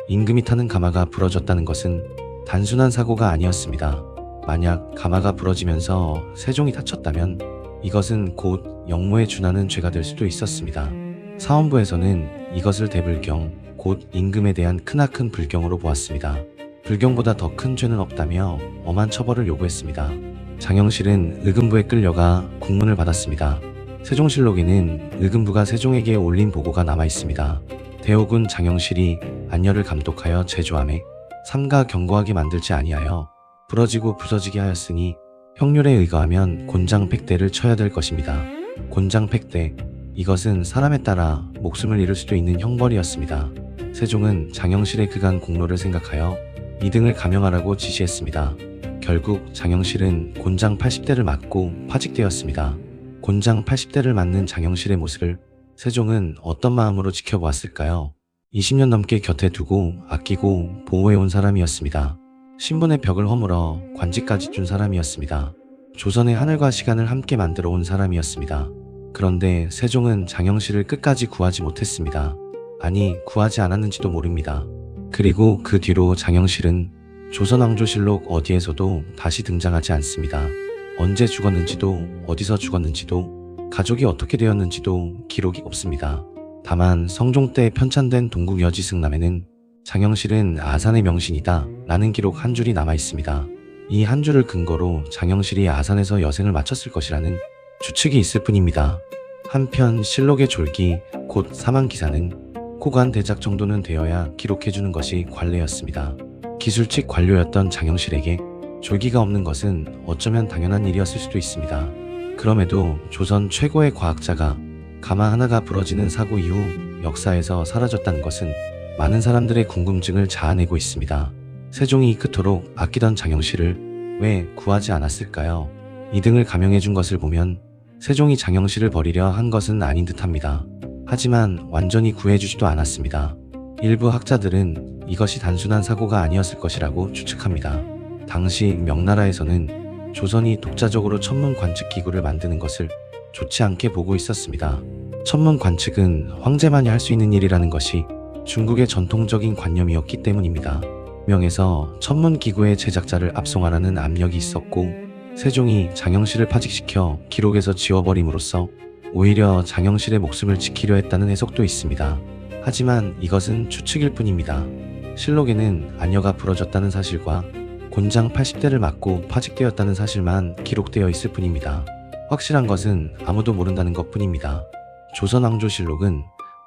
임금이 타는 가마가 부러졌다는 것은 단순한 사고가 아니었습니다. 만약 가마가 부러지면서 세종이 다쳤다면 이것은 곧 역모에 준하는 죄가 될 수도 있었습니다. 사원부에서는 이것을 대불경, 곧 임금에 대한 크나큰 불경으로 보았습니다. 불경보다 더 큰 죄는 없다며 엄한 처벌을 요구했습니다. 장영실은 의금부에 끌려가 국문을 받았습니다. 세종실록에는 의금부가 세종에게 올린 보고가 남아 있습니다. 대옥은 장영실이 안열을 감독하여 제조함에 삼가 경고하게 만들지 아니하여 부러지고 부서지게 하였으니 형률에 의거하면 곤장팩대를 쳐야 될 것입니다. 곤장팩대, 이것은 사람에 따라 목숨을 잃을 수도 있는 형벌이었습니다. 세종은 장영실의 그간 공로를 생각하여 이등을 감형하라고 지시했습니다. 결국 장영실은 곤장 80대를 맞고 파직되었습니다. 곤장 80대를 맞는 장영실의 모습을 세종은 어떤 마음으로 지켜보았을까요? 20년 넘게 곁에 두고 아끼고 보호해온 사람이었습니다. 신분의 벽을 허물어 관직까지 준 사람이었습니다. 조선의 하늘과 시간을 함께 만들어 온 사람이었습니다. 그런데 세종은 장영실을 끝까지 구하지 못했습니다. 아니, 구하지 않았는지도 모릅니다. 그리고 그 뒤로 장영실은 조선왕조실록 어디에서도 다시 등장하지 않습니다. 언제 죽었는지도 어디서 죽었는지도 가족이 어떻게 되었는지도 기록이 없습니다. 다만 성종 때 편찬된 동국 여지승남에는 장영실은 아산의 명신이다 라는 기록 한 줄이 남아 있습니다. 이 한 줄을 근거로 장영실이 아산에서 여생을 마쳤을 것이라는 추측이 있을 뿐입니다. 한편 실록의 졸기 곧 사망기사는 코관 대작 정도는 되어야 기록해주는 것이 관례였습니다. 기술직 관료였던 장영실에게 졸기가 없는 것은 어쩌면 당연한 일이었을 수도 있습니다. 그럼에도 조선 최고의 과학자가 가마 하나가 부러지는 사고 이후 역사에서 사라졌다는 것은 많은 사람들의 궁금증을 자아내고 있습니다. 세종이 그토록 아끼던 장영실을 왜 구하지 않았을까요? 이등을 감형해준 것을 보면 세종이 장영실을 버리려 한 것은 아닌 듯합니다. 하지만 완전히 구해주지도 않았습니다. 일부 학자들은 이것이 단순한 사고가 아니었을 것이라고 추측합니다. 당시 명나라에서는 조선이 독자적으로 천문 관측 기구를 만드는 것을 좋지 않게 보고 있었습니다. 천문 관측은 황제만이 할 수 있는 일이라는 것이 중국의 전통적인 관념이었기 때문입니다. 명에서 천문 기구의 제작자를 압송하라는 압력이 있었고 세종이 장영실을 파직시켜 기록에서 지워버림으로써 오히려 장영실의 목숨을 지키려 했다는 해석도 있습니다. 하지만 이것은 추측일 뿐입니다. 실록에는 안여가 부러졌다는 사실과 곤장 80대를 맞고 파직되었다는 사실만 기록되어 있을 뿐입니다. 확실한 것은 아무도 모른다는 것뿐입니다. 조선왕조실록은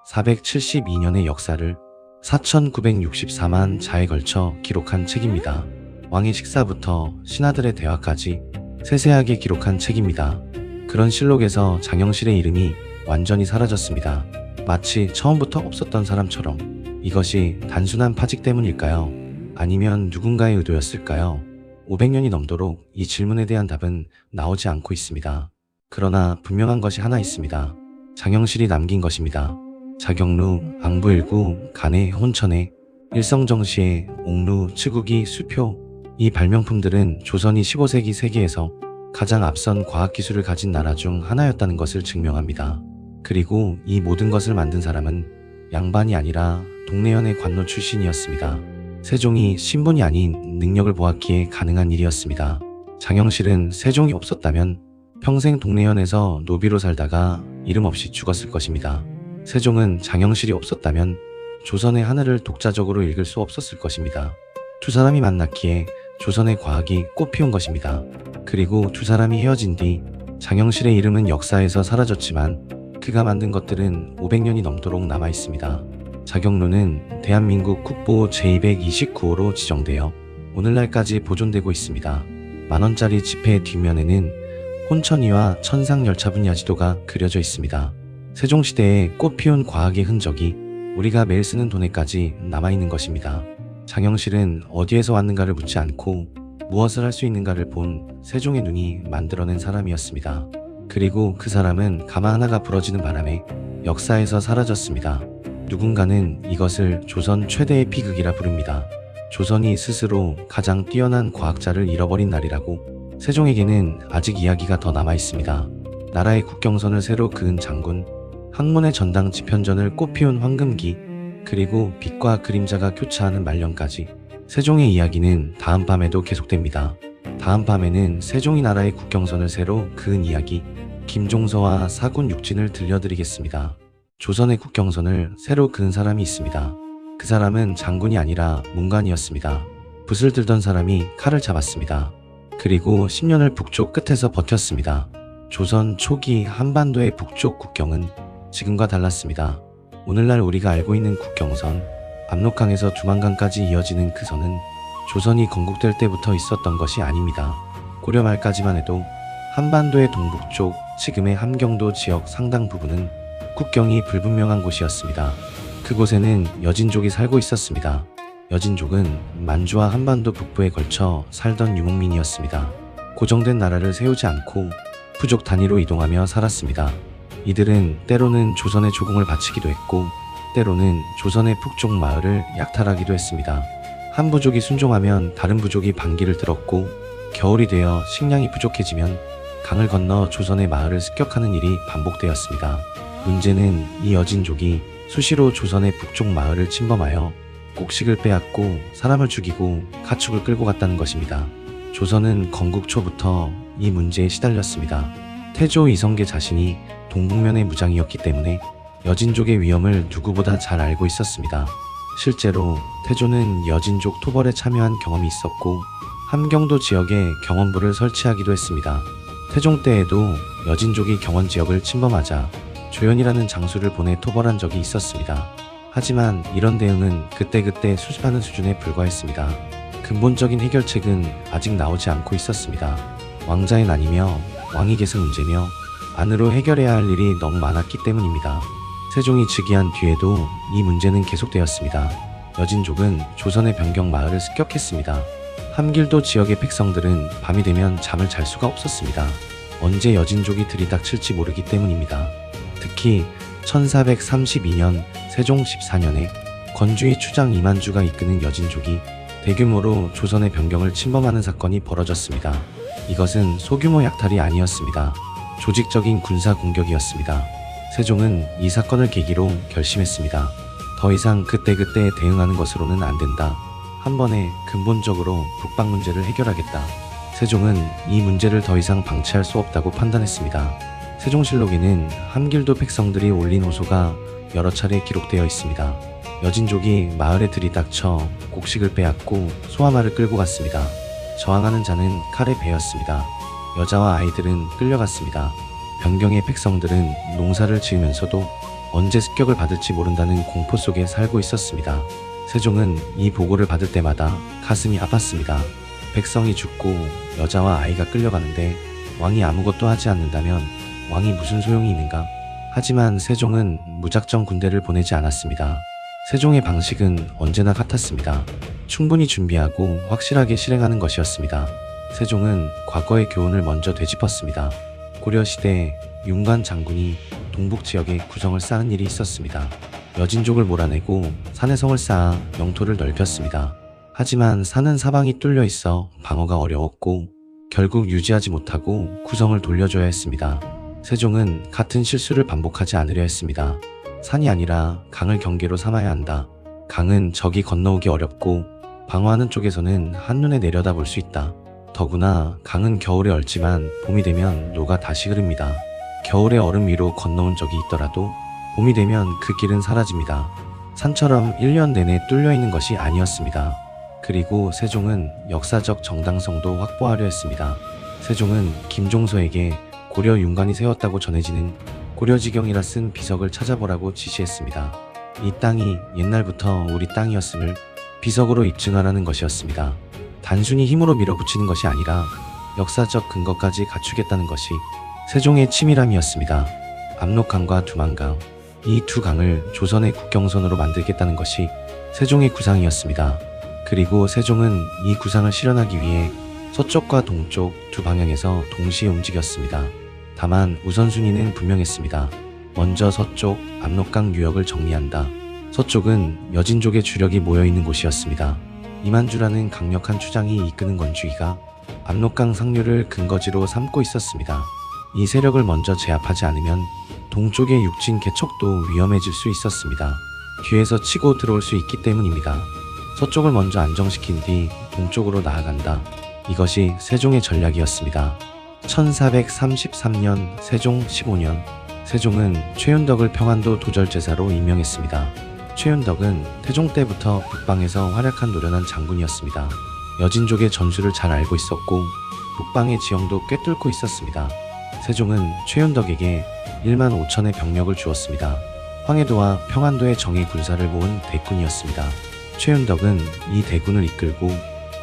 472년의 역사를 4964만 자에 걸쳐 기록한 책입니다. 왕의 식사부터 신하들의 대화까지 세세하게 기록한 책입니다. 그런 실록에서 장영실의 이름이 완전히 사라졌습니다. 마치 처음부터 없었던 사람처럼. 이것이 단순한 파직 때문일까요? 아니면 누군가의 의도였을까요? 500년이 넘도록 이 질문에 대한 답은 나오지 않고 있습니다. 그러나 분명한 것이 하나 있습니다. 장영실이 남긴 것입니다. 자경루, 앙부일구, 간해, 혼천해, 일성정시해, 옥루, 츠국이, 수표, 이 발명품들은 조선이 15세기 세계에서 가장 앞선 과학기술을 가진 나라 중 하나였다는 것을 증명합니다. 그리고 이 모든 것을 만든 사람은 양반이 아니라 동래현의 관노 출신이었습니다. 세종이 신분이 아닌 능력을 보았기에 가능한 일이었습니다. 장영실은 세종이 없었다면 평생 동래현에서 노비로 살다가 이름 없이 죽었을 것입니다. 세종은 장영실이 없었다면 조선의 하늘을 독자적으로 읽을 수 없었을 것입니다. 두 사람이 만났기에 조선의 과학이 꽃피운 것입니다. 그리고 두 사람이 헤어진 뒤 장영실의 이름은 역사에서 사라졌지만 그가 만든 것들은 500년이 넘도록 남아 있습니다. 자경루는 대한민국 국보 제229호로 지정되어 오늘날까지 보존되고 있습니다. 만원짜리 지폐의 뒷면에는 혼천이와 천상열차분 야지도가 그려져 있습니다. 세종시대에 꽃피운 과학의 흔적이 우리가 매일 쓰는 돈에까지 남아있는 것입니다. 장영실은 어디에서 왔는가를 묻지 않고 무엇을 할 수 있는가를 본 세종의 눈이 만들어낸 사람이었습니다. 그리고 그 사람은 가마 하나가 부러지는 바람에 역사에서 사라졌습니다. 누군가는 이것을 조선 최대의 비극이라 부릅니다. 조선이 스스로 가장 뛰어난 과학자를 잃어버린 날이라고. 세종에게는 아직 이야기가 더 남아있습니다. 나라의 국경선을 새로 그은 장군, 학문의 전당 지편전을 꽃피운 황금기, 그리고 빛과 그림자가 교차하는 말년까지 세종의 이야기는 다음 밤에도 계속됩니다. 다음 밤에는 세종이 나라의 국경선을 새로 그은 이야기, 김종서와 사군 육진을 들려드리겠습니다. 조선의 국경선을 새로 그은 사람이 있습니다. 그 사람은 장군이 아니라 문관이었습니다. 붓을 들던 사람이 칼을 잡았습니다. 그리고 10년을 북쪽 끝에서 버텼습니다. 조선 초기 한반도의 북쪽 국경은 지금과 달랐습니다. 오늘날 우리가 알고 있는 국경선, 압록강에서 두만강까지 이어지는 그 선은 조선이 건국될 때부터 있었던 것이 아닙니다. 고려 말까지만 해도 한반도의 동북쪽, 지금의 함경도 지역 상당 부분은 국경이 불분명한 곳이었습니다. 그곳에는 여진족이 살고 있었습니다. 여진족은 만주와 한반도 북부에 걸쳐 살던 유목민이었습니다. 고정된 나라를 세우지 않고 부족 단위로 이동하며 살았습니다. 이들은 때로는 조선의 조공을 바치기도 했고 때로는 조선의 북쪽 마을을 약탈하기도 했습니다. 한 부족이 순종하면 다른 부족이 반기를 들었고 겨울이 되어 식량이 부족해지면 강을 건너 조선의 마을을 습격하는 일이 반복되었습니다. 문제는 이 여진족이 수시로 조선의 북쪽 마을을 침범하여 곡식을 빼앗고 사람을 죽이고 가축을 끌고 갔다는 것입니다. 조선은 건국 초부터 이 문제에 시달렸습니다. 태조 이성계 자신이 동북면의 무장이었기 때문에 여진족의 위험을 누구보다 잘 알고 있었습니다. 실제로 태조는 여진족 토벌에 참여한 경험이 있었고 함경도 지역에 경원부를 설치하기도 했습니다. 태종 때에도 여진족이 경원 지역을 침범하자 조연이라는 장수를 보내 토벌한 적이 있었습니다. 하지만 이런 대응은 그때그때 수습하는 수준에 불과했습니다. 근본적인 해결책은 아직 나오지 않고 있었습니다. 왕자의 난이며 왕위 계승 문제며 안으로 해결해야 할 일이 너무 많았기 때문입니다. 세종이 즉위한 뒤에도 이 문제는 계속되었습니다. 여진족은 조선의 변경 마을을 습격했습니다. 함길도 지역의 백성들은 밤이 되면 잠을 잘 수가 없었습니다. 언제 여진족이 들이닥칠지 모르기 때문입니다. 특히 1432년 세종 14년에 건주의 추장 이만주가 이끄는 여진족이 대규모로 조선의 변경을 침범하는 사건이 벌어졌습니다. 이것은 소규모 약탈이 아니었습니다. 조직적인 군사 공격이었습니다. 세종은 이 사건을 계기로 결심했습니다. 더 이상 그때그때 대응하는 것으로는 안 된다. 한 번에 근본적으로 북방 문제를 해결하겠다. 세종은 이 문제를 더 이상 방치할 수 없다고 판단했습니다. 세종실록에는 함길도 백성들이 올린 호소가 여러 차례 기록되어 있습니다. 여진족이 마을에 들이닥쳐 곡식을 빼앗고 소화말을 끌고 갔습니다. 저항하는 자는 칼에 베였습니다. 여자와 아이들은 끌려갔습니다. 변경의 백성들은 농사를 지으면서도 언제 습격을 받을지 모른다는 공포 속에 살고 있었습니다. 세종은 이 보고를 받을 때마다 가슴이 아팠습니다. 백성이 죽고 여자와 아이가 끌려가는데 왕이 아무것도 하지 않는다면 왕이 무슨 소용이 있는가? 하지만 세종은 무작정 군대를 보내지 않았습니다. 세종의 방식은 언제나 같았습니다. 충분히 준비하고 확실하게 실행하는 것이었습니다. 세종은 과거의 교훈을 먼저 되짚었습니다. 고려시대 윤관 장군이 동북 지역에 구성을 쌓은 일이 있었습니다. 여진족을 몰아내고 산에 성을 쌓아 영토를 넓혔습니다. 하지만 산은 사방이 뚫려 있어 방어가 어려웠고 결국 유지하지 못하고 구성을 돌려줘야 했습니다. 세종은 같은 실수를 반복하지 않으려 했습니다. 산이 아니라 강을 경계로 삼아야 한다. 강은 적이 건너오기 어렵고 방어하는 쪽에서는 한눈에 내려다볼 수 있다. 더구나 강은 겨울에 얼지만 봄이 되면 노가 다시 흐릅니다. 겨울에 얼음 위로 건너온 적이 있더라도 봄이 되면 그 길은 사라집니다. 산처럼 1년 내내 뚫려 있는 것이 아니었습니다. 그리고 세종은 역사적 정당성도 확보하려 했습니다. 세종은 김종서에게 고려 윤관이 세웠다고 전해지는 고려지경이라 쓴 비석을 찾아보라고 지시했습니다. 이 땅이 옛날부터 우리 땅이었음을 비석으로 입증하라는 것이었습니다. 단순히 힘으로 밀어붙이는 것이 아니라 역사적 근거까지 갖추겠다는 것이 세종의 치밀함이었습니다. 압록강과 두만강, 이 두 강을 조선의 국경선으로 만들겠다는 것이 세종의 구상이었습니다. 그리고 세종은 이 구상을 실현하기 위해 서쪽과 동쪽 두 방향에서 동시에 움직였습니다. 다만 우선순위는 분명했습니다. 먼저 서쪽 압록강 유역을 정리한다. 서쪽은 여진족의 주력이 모여있는 곳이었습니다. 이만주라는 강력한 추장이 이끄는 건주기가 압록강 상류를 근거지로 삼고 있었습니다. 이 세력을 먼저 제압하지 않으면 동쪽의 육진 개척도 위험해질 수 있었습니다. 뒤에서 치고 들어올 수 있기 때문입니다. 서쪽을 먼저 안정시킨 뒤 동쪽으로 나아간다. 이것이 세종의 전략이었습니다. 1433년 세종 15년 세종은 최윤덕을 평안도 도절제사로 임명했습니다. 최윤덕은 태종 때부터 북방에서 활약한 노련한 장군이었습니다. 여진족의 전술을 잘 알고 있었고 북방의 지형도 꿰뚫고 있었습니다. 세종은 최윤덕에게 1만 5천의 병력을 주었습니다. 황해도와 평안도의 정예 군사를 모은 대군이었습니다. 최윤덕은 이 대군을 이끌고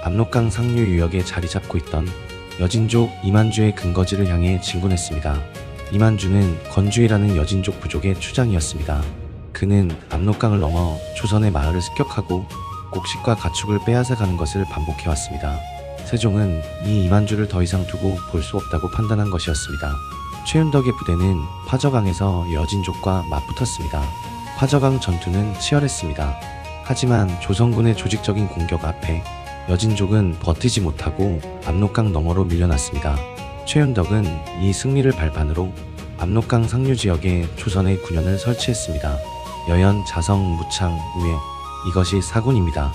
압록강 상류 유역에 자리 잡고 있던 여진족 이만주의 근거지를 향해 진군했습니다. 이만주는 건주이라는 여진족 부족의 추장이었습니다. 그는 압록강을 넘어 조선의 마을을 습격하고 곡식과 가축을 빼앗아 가는 것을 반복해왔습니다. 세종은 이 이만주를 더 이상 두고 볼 수 없다고 판단한 것이었습니다. 최윤덕의 부대는 파저강에서 여진족과 맞붙었습니다. 파저강 전투는 치열했습니다. 하지만 조선군의 조직적인 공격 앞에 여진족은 버티지 못하고 압록강 너머로 밀려났습니다. 최윤덕은 이 승리를 발판으로 압록강 상류 지역에 조선의 군현을 설치했습니다. 여연, 자성, 무창, 우회, 이것이 사군입니다.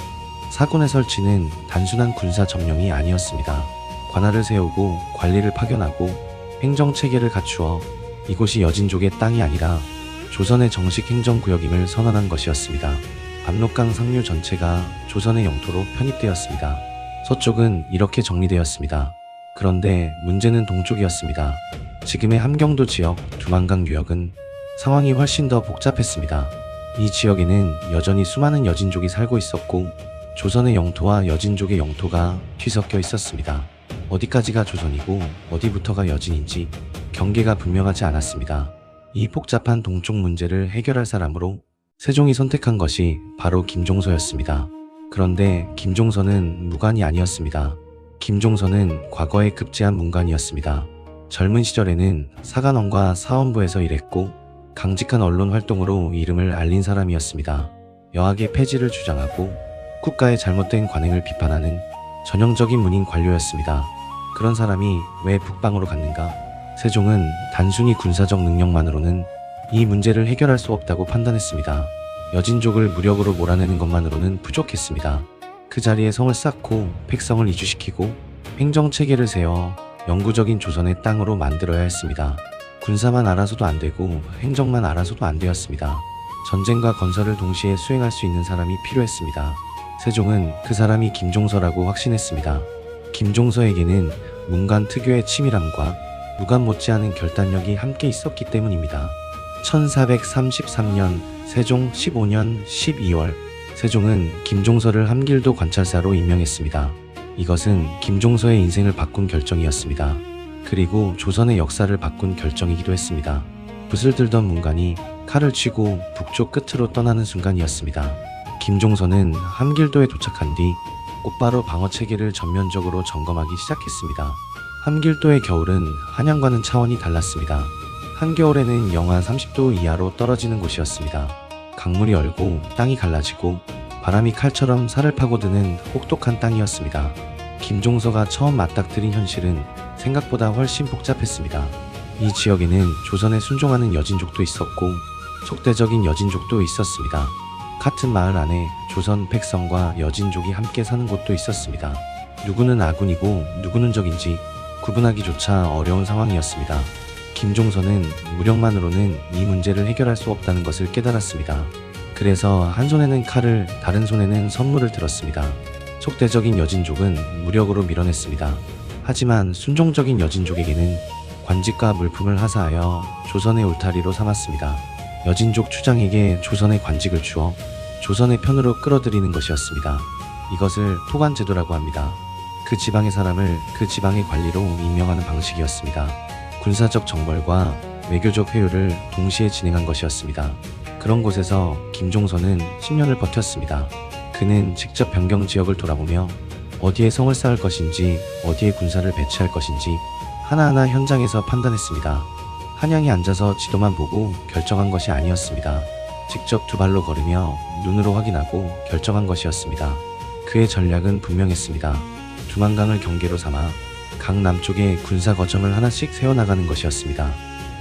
사군의 설치는 단순한 군사 점령이 아니었습니다. 관할을 세우고 관리를 파견하고 행정체계를 갖추어 이곳이 여진족의 땅이 아니라 조선의 정식 행정구역임을 선언한 것이었습니다. 압록강 상류 전체가 조선의 영토로 편입되었습니다. 서쪽은 이렇게 정리되었습니다. 그런데 문제는 동쪽이었습니다. 지금의 함경도 지역 두만강 유역은 상황이 훨씬 더 복잡했습니다. 이 지역에는 여전히 수많은 여진족이 살고 있었고 조선의 영토와 여진족의 영토가 뒤섞여 있었습니다. 어디까지가 조선이고 어디부터가 여진인지 경계가 분명하지 않았습니다. 이 복잡한 동쪽 문제를 해결할 사람으로 세종이 선택한 것이 바로 김종서였습니다. 그런데 김종서는 무관이 아니었습니다. 김종서는 과거에 급제한 문관이었습니다. 젊은 시절에는 사관원과 사원부에서 일했고 강직한 언론 활동으로 이름을 알린 사람이었습니다. 여학의 폐지를 주장하고 국가의 잘못된 관행을 비판하는 전형적인 문인 관료였습니다. 그런 사람이 왜 북방으로 갔는가? 세종은 단순히 군사적 능력만으로는 이 문제를 해결할 수 없다고 판단했습니다. 여진족을 무력으로 몰아내는 것만으로는 부족했습니다. 그 자리에 성을 쌓고 백성을 이주시키고 행정체계를 세워 영구적인 조선의 땅으로 만들어야 했습니다. 군사만 알아서도 안 되고 행정만 알아서도 안 되었습니다. 전쟁과 건설을 동시에 수행할 수 있는 사람이 필요했습니다. 세종은 그 사람이 김종서라고 확신했습니다. 김종서에게는 문관 특유의 치밀함과 무관 못지않은 결단력이 함께 있었기 때문입니다. 1433년 세종 15년 12월 세종은 김종서를 함길도 관찰사로 임명했습니다. 이것은 김종서의 인생을 바꾼 결정이었습니다. 그리고 조선의 역사를 바꾼 결정이기도 했습니다. 붓을 들던 문관이 칼을 쥐고 북쪽 끝으로 떠나는 순간이었습니다. 김종서는 함길도에 도착한 뒤 곧바로 방어 체계를 전면적으로 점검하기 시작했습니다. 함길도의 겨울은 한양과는 차원이 달랐습니다. 한겨울에는 영하 30도 이하로 떨어지는 곳이었습니다. 강물이 얼고 땅이 갈라지고 바람이 칼처럼 살을 파고드는 혹독한 땅이었습니다. 김종서가 처음 맞닥뜨린 현실은 생각보다 훨씬 복잡했습니다. 이 지역에는 조선에 순종하는 여진족도 있었고 속대적인 여진족도 있었습니다. 같은 마을 안에 조선 백성과 여진족이 함께 사는 곳도 있었습니다. 누구는 아군이고 누구는 적인지 구분하기조차 어려운 상황이었습니다. 김종서는 무력만으로는 이 문제를 해결할 수 없다는 것을 깨달았습니다. 그래서 한 손에는 칼을 다른 손에는 선물을 들었습니다. 속대적인 여진족은 무력으로 밀어냈습니다. 하지만 순종적인 여진족에게는 관직과 물품을 하사하여 조선의 울타리로 삼았습니다. 여진족 추장에게 조선의 관직을 주어 조선의 편으로 끌어들이는 것이었습니다. 이것을 토관제도라고 합니다. 그 지방의 사람을 그 지방의 관리로 임명하는 방식이었습니다. 군사적 정벌과 외교적 회유를 동시에 진행한 것이었습니다. 그런 곳에서 김종서는 10년을 버텼습니다. 그는 직접 변경 지역을 돌아보며 어디에 성을 쌓을 것인지 어디에 군사를 배치할 것인지 하나하나 현장에서 판단했습니다. 한양에 앉아서 지도만 보고 결정한 것이 아니었습니다. 직접 두 발로 걸으며 눈으로 확인하고 결정한 것이었습니다. 그의 전략은 분명했습니다. 두만강을 경계로 삼아 강 남쪽에 군사 거점을 하나씩 세워나가는 것이었습니다.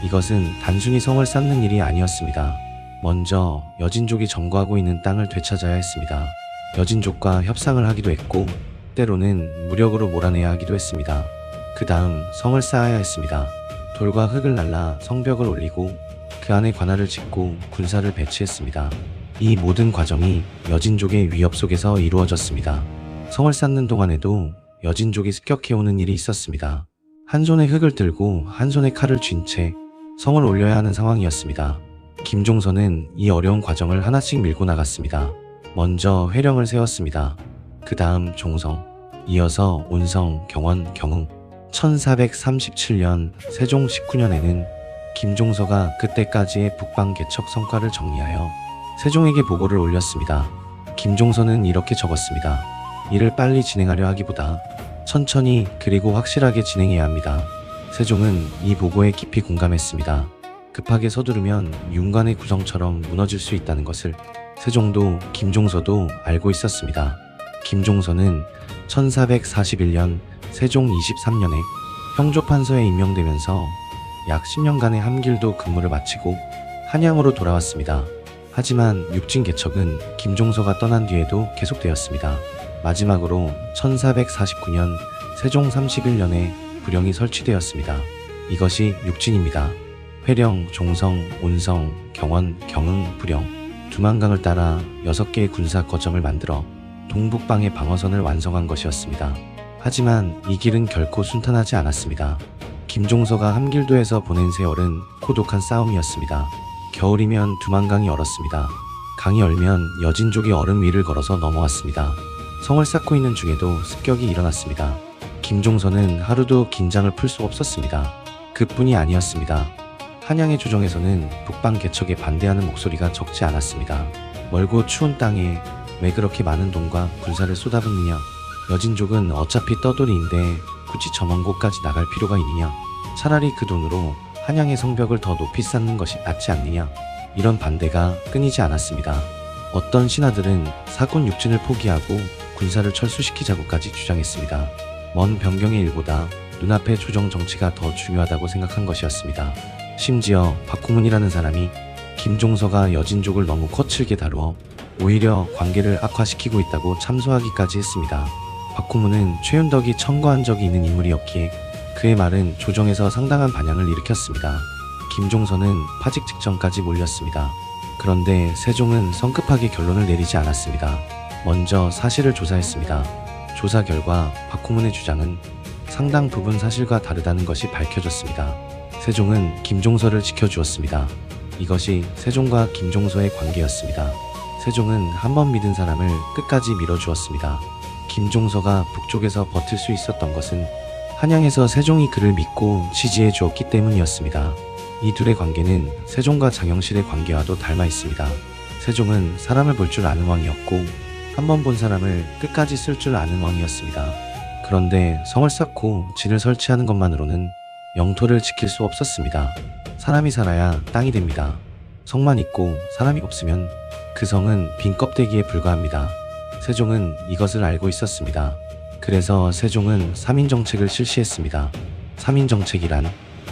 이것은 단순히 성을 쌓는 일이 아니었습니다. 먼저 여진족이 점거하고 있는 땅을 되찾아야 했습니다. 여진족과 협상을 하기도 했고 때로는 무력으로 몰아내야 하기도 했습니다. 그 다음 성을 쌓아야 했습니다. 돌과 흙을 날라 성벽을 올리고 그 안에 관할을 짓고 군사를 배치했습니다. 이 모든 과정이 여진족의 위협 속에서 이루어졌습니다. 성을 쌓는 동안에도 여진족이 습격해오는 일이 있었습니다. 한 손에 흙을 들고 한 손에 칼을 쥔 채 성을 올려야 하는 상황이었습니다. 김종서는 이 어려운 과정을 하나씩 밀고 나갔습니다. 먼저 회령을 세웠습니다. 그 다음 종성, 이어서 온성, 경원, 경흥. 1437년 세종 19년에는 김종서가 그때까지의 북방 개척 성과를 정리하여 세종에게 보고를 올렸습니다. 김종서는 이렇게 적었습니다. 일을 빨리 진행하려 하기보다 천천히 그리고 확실하게 진행해야 합니다. 세종은 이 보고에 깊이 공감했습니다. 급하게 서두르면 윤관의 구성처럼 무너질 수 있다는 것을 세종도 김종서도 알고 있었습니다. 김종서는 1441년 세종 23년에 형조판서에 임명되면서 약 10년간의 함길도 근무를 마치고 한양으로 돌아왔습니다. 하지만 육진 개척은 김종서가 떠난 뒤에도 계속되었습니다. 마지막으로 1449년 세종 31년에 부령이 설치되었습니다. 이것이 육진입니다. 회령, 종성, 온성, 경원, 경흥, 부령 두만강을 따라 6개의 군사 거점을 만들어 동북방의 방어선을 완성한 것이었습니다. 하지만 이 길은 결코 순탄하지 않았습니다. 김종서가 함길도에서 보낸 세월은 고독한 싸움이었습니다. 겨울이면 두만강이 얼었습니다. 강이 얼면 여진족이 얼음 위를 걸어서 넘어왔습니다. 성을 쌓고 있는 중에도 습격이 일어났습니다. 김종서는 하루도 긴장을 풀 수 없었습니다. 그뿐이 아니었습니다. 한양의 조정에서는 북방 개척에 반대하는 목소리가 적지 않았습니다. 멀고 추운 땅에 왜 그렇게 많은 돈과 군사를 쏟아붓느냐? 여진족은 어차피 떠돌이인데 굳이 저 먼 곳까지 나갈 필요가 있느냐? 차라리 그 돈으로 한양의 성벽을 더 높이 쌓는 것이 낫지 않느냐? 이런 반대가 끊이지 않았습니다. 어떤 신하들은 사군 육진을 포기하고 군사를 철수시키자고까지 주장했습니다. 먼 변경의 일보다 눈앞의 조정 정치가 더 중요하다고 생각한 것이었습니다. 심지어 박홍문이라는 사람이 김종서가 여진족을 너무 거칠게 다루어 오히려 관계를 악화시키고 있다고 참소하기까지 했습니다. 박홍문은 최윤덕이 청거한 적이 있는 인물이었기에 그의 말은 조정에서 상당한 반향을 일으켰습니다. 김종서는 파직 직전까지 몰렸습니다. 그런데 세종은 성급하게 결론을 내리지 않았습니다. 먼저 사실을 조사했습니다. 조사 결과 박홍문의 주장은 상당 부분 사실과 다르다는 것이 밝혀졌습니다. 세종은 김종서를 지켜주었습니다. 이것이 세종과 김종서의 관계였습니다. 세종은 한 번 믿은 사람을 끝까지 밀어주었습니다. 김종서가 북쪽에서 버틸 수 있었던 것은 한양에서 세종이 그를 믿고 지지해 주었기 때문이었습니다. 이 둘의 관계는 세종과 장영실의 관계와도 닮아 있습니다. 세종은 사람을 볼 줄 아는 왕이었고 한 번 본 사람을 끝까지 쓸 줄 아는 왕이었습니다. 그런데 성을 쌓고 진을 설치하는 것만으로는 영토를 지킬 수 없었습니다. 사람이 살아야 땅이 됩니다. 성만 있고 사람이 없으면 그 성은 빈 껍데기에 불과합니다. 세종은 이것을 알고 있었습니다. 그래서 세종은 3인 정책을 실시했습니다. 3인 정책이란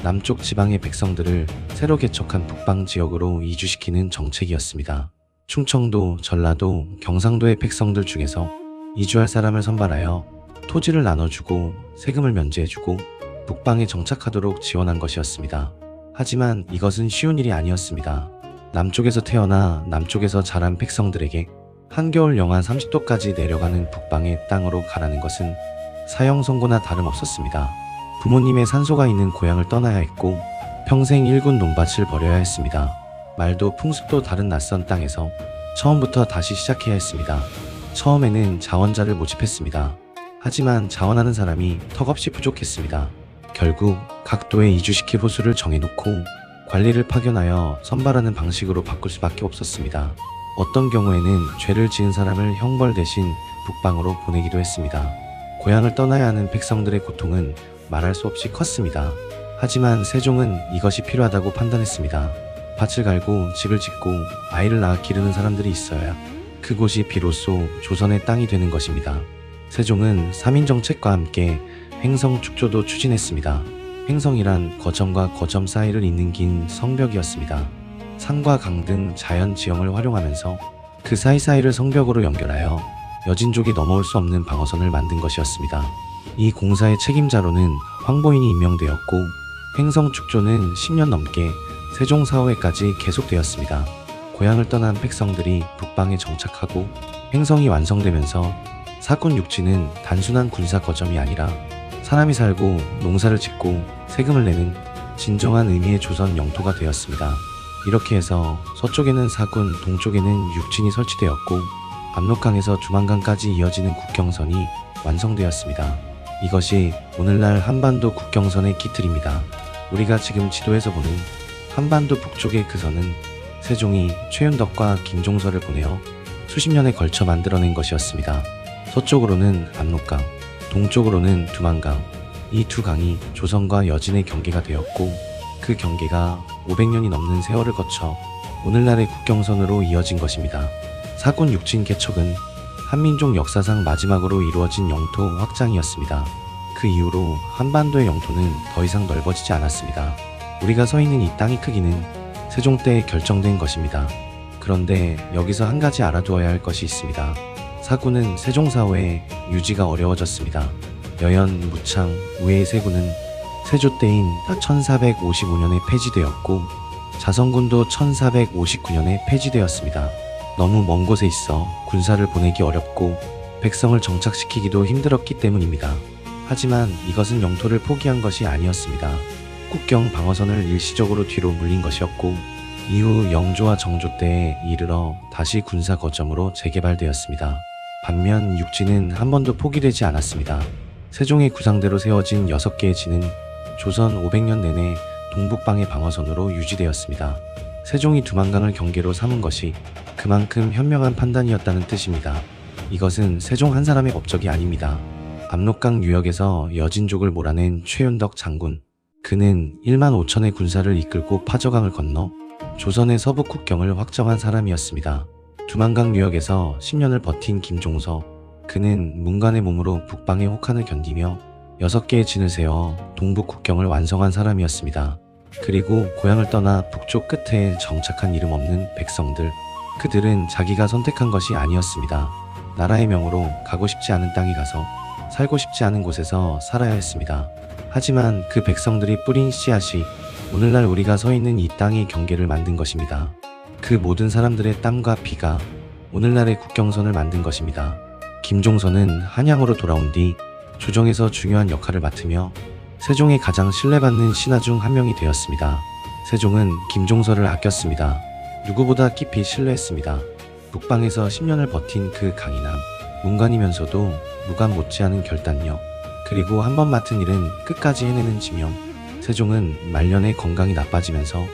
남쪽 지방의 백성들을 새로 개척한 북방 지역으로 이주시키는 정책이었습니다. 충청도, 전라도, 경상도의 백성들 중에서 이주할 사람을 선발하여 토지를 나눠주고 세금을 면제해주고 북방에 정착하도록 지원한 것이었습니다. 하지만 이것은 쉬운 일이 아니었습니다. 남쪽에서 태어나 남쪽에서 자란 백성들에게 한겨울 영하 30도까지 내려가는 북방의 땅으로 가라는 것은 사형 선고나 다름없었습니다. 부모님의 산소가 있는 고향을 떠나야 했고 평생 일군 논밭을 벌여야 했습니다. 말도 풍습도 다른 낯선 땅에서 처음부터 다시 시작해야 했습니다. 처음에는 자원자를 모집했습니다. 하지만 자원하는 사람이 턱없이 부족했습니다. 결국 각 도에 이주시킬 호수를 정해놓고 관리를 파견하여 선발하는 방식으로 바꿀 수밖에 없었습니다. 어떤 경우에는 죄를 지은 사람을 형벌 대신 북방으로 보내기도 했습니다. 고향을 떠나야 하는 백성들의 고통은 말할 수 없이 컸습니다. 하지만 세종은 이것이 필요하다고 판단했습니다. 밭을 갈고 집을 짓고 아이를 낳아 기르는 사람들이 있어야 그곳이 비로소 조선의 땅이 되는 것입니다. 세종은 3인 정책과 함께 횡성 축조도 추진했습니다. 횡성이란 거점과 거점 사이를 잇는 긴 성벽이었습니다. 산과 강 등 자연 지형을 활용하면서 그 사이사이를 성벽으로 연결하여 여진족이 넘어올 수 없는 방어선을 만든 것이었습니다. 이 공사의 책임자로는 황보인이 임명되었고 횡성 축조는 10년 넘게 세종 사후에까지 계속되었습니다. 고향을 떠난 백성들이 북방에 정착하고 횡성이 완성되면서 사군 육지는 단순한 군사 거점이 아니라 사람이 살고 농사를 짓고 세금을 내는 진정한 의미의 조선 영토가 되었습니다. 이렇게 해서 서쪽에는 사군, 동쪽에는 육진이 설치되었고 압록강에서 두만강까지 이어지는 국경선이 완성되었습니다. 이것이 오늘날 한반도 국경선의 기틀입니다. 우리가 지금 지도에서 보는 한반도 북쪽의 그 선은 세종이 최윤덕과 김종서를 보내어 수십 년에 걸쳐 만들어낸 것이었습니다. 서쪽으로는 압록강, 동쪽으로는 두만강, 이 두 강이 조선과 여진의 경계가 되었고 그 경계가 500년이 넘는 세월을 거쳐 오늘날의 국경선으로 이어진 것입니다. 사군 육진 개척은 한민족 역사상 마지막으로 이루어진 영토 확장이었습니다. 그 이후로 한반도의 영토는 더 이상 넓어지지 않았습니다. 우리가 서 있는 이 땅의 크기는 세종 때 결정된 것입니다. 그런데 여기서 한 가지 알아두어야 할 것이 있습니다. 사군은 세종 사후에 유지가 어려워졌습니다. 여연, 무창, 우의 세 군은 세조 때인 1455년에 폐지되었고 자성군도 1459년에 폐지되었습니다. 너무 먼 곳에 있어 군사를 보내기 어렵고 백성을 정착시키기도 힘들었기 때문입니다. 하지만 이것은 영토를 포기한 것이 아니었습니다. 국경 방어선을 일시적으로 뒤로 물린 것이었고 이후 영조와 정조 때에 이르러 다시 군사 거점으로 재개발되었습니다. 반면 육지는 한 번도 포기되지 않았습니다. 세종의 구상대로 세워진 6개의 진은 조선 500년 내내 동북방의 방어선으로 유지되었습니다. 세종이 두만강을 경계로 삼은 것이 그만큼 현명한 판단이었다는 뜻입니다. 이것은 세종 한 사람의 업적이 아닙니다. 압록강 유역에서 여진족을 몰아낸 최윤덕 장군, 그는 1만 5천의 군사를 이끌고 파저강을 건너 조선의 서부 국경을 확정한 사람이었습니다. 두만강 유역에서 10년을 버틴 김종서, 그는 문간의 몸으로 북방의 혹한을 견디며 6개의 진을 세워 동북 국경을 완성한 사람이었습니다. 그리고 고향을 떠나 북쪽 끝에 정착한 이름 없는 백성들, 그들은 자기가 선택한 것이 아니었습니다. 나라의 명으로 가고 싶지 않은 땅에 가서 살고 싶지 않은 곳에서 살아야 했습니다. 하지만 그 백성들이 뿌린 씨앗이 오늘날 우리가 서 있는 이 땅의 경계를 만든 것입니다. 그 모든 사람들의 땀과 피가 오늘날의 국경선을 만든 것입니다. 김종서는 한양으로 돌아온 뒤 조정에서 중요한 역할을 맡으며 세종의 가장 신뢰받는 신하 중 한 명이 되었습니다. 세종은 김종서를 아꼈습니다. 누구보다 깊이 신뢰했습니다. 북방에서 10년을 버틴 그 강인함, 문관이면서도 무관 못지않은 결단력, 그리고 한 번 맡은 일은 끝까지 해내는 지명. 세종은 말년에 건강이 나빠지면서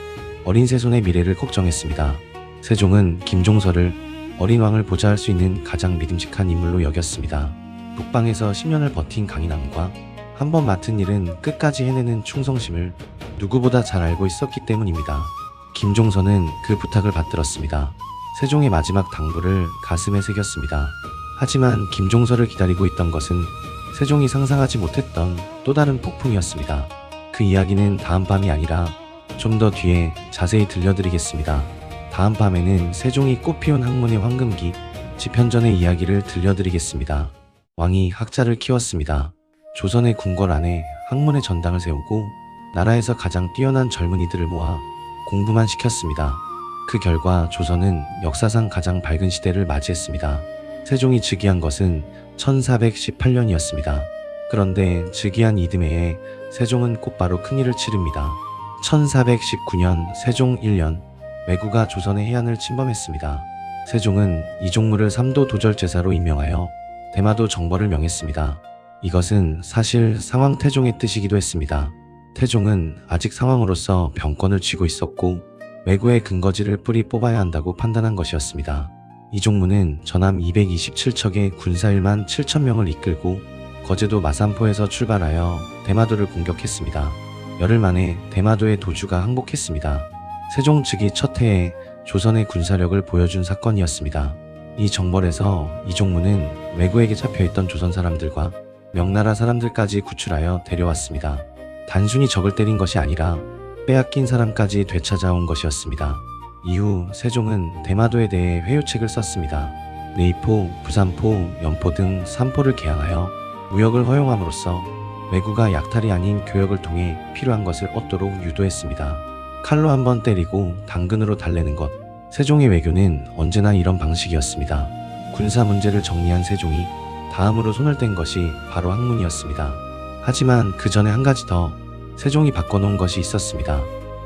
어린 세손의 미래를 걱정했습니다. 세종은 김종서를 어린 왕을 보좌할 수 있는 가장 믿음직한 인물로 여겼습니다. 북방에서 10년을 버틴 강인함과 한 번 맡은 일은 끝까지 해내는 충성심을 누구보다 잘 알고 있었기 때문입니다. 김종서는 그 부탁을 받들었습니다. 세종의 마지막 당부를 가슴에 새겼습니다. 하지만 김종서를 기다리고 있던 것은 세종이 상상하지 못했던 또 다른 폭풍이었습니다. 그 이야기는 다음 밤이 아니라 좀 더 뒤에 자세히 들려드리겠습니다. 다음 밤에는 세종이 꽃피운 학문의 황금기 집현전의 이야기를 들려드리겠습니다. 왕이 학자를 키웠습니다. 조선의 궁궐 안에 학문의 전당을 세우고 나라에서 가장 뛰어난 젊은이들을 모아 공부만 시켰습니다. 그 결과 조선은 역사상 가장 밝은 시대를 맞이했습니다. 세종이 즉위한 것은 1418년이었습니다. 그런데 즉위한 이듬해에 세종은 곧바로 큰일을 치릅니다. 1419년 세종 1년, 왜구가 조선의 해안을 침범했습니다. 세종은 이종무를 삼도 도절제사로 임명하여 대마도 정벌을 명했습니다. 이것은 사실 상왕태종의 뜻이기도 했습니다. 태종은 아직 상왕으로서 병권을 쥐고 있었고 왜구의 근거지를 뿌리 뽑아야 한다고 판단한 것이었습니다. 이종무는 전함 227척의 군사 1만 7천명을 이끌고 거제도 마산포에서 출발하여 대마도를 공격했습니다. 열흘 만에 대마도의 도주가 항복했습니다. 세종 즉위 첫 해에 조선의 군사력을 보여준 사건이었습니다. 이 정벌에서 이종무는 왜구에게 잡혀있던 조선 사람들과 명나라 사람들까지 구출하여 데려왔습니다. 단순히 적을 때린 것이 아니라 빼앗긴 사람까지 되찾아온 것이었습니다. 이후 세종은 대마도에 대해 회유책을 썼습니다. 내이포, 부산포, 연포 등 3포를 개항하여 무역을 허용함으로써 왜구가 약탈이 아닌 교역을 통해 필요한 것을 얻도록 유도했습니다. 칼로 한번 때리고 당근으로 달래는 것. 세종의 외교는 언제나 이런 방식이었습니다. 군사 문제를 정리한 세종이 다음으로 손을 뗀 것이 바로 학문이었습니다. 하지만 그 전에 한 가지 더 세종이 바꿔놓은 것이 있었습니다.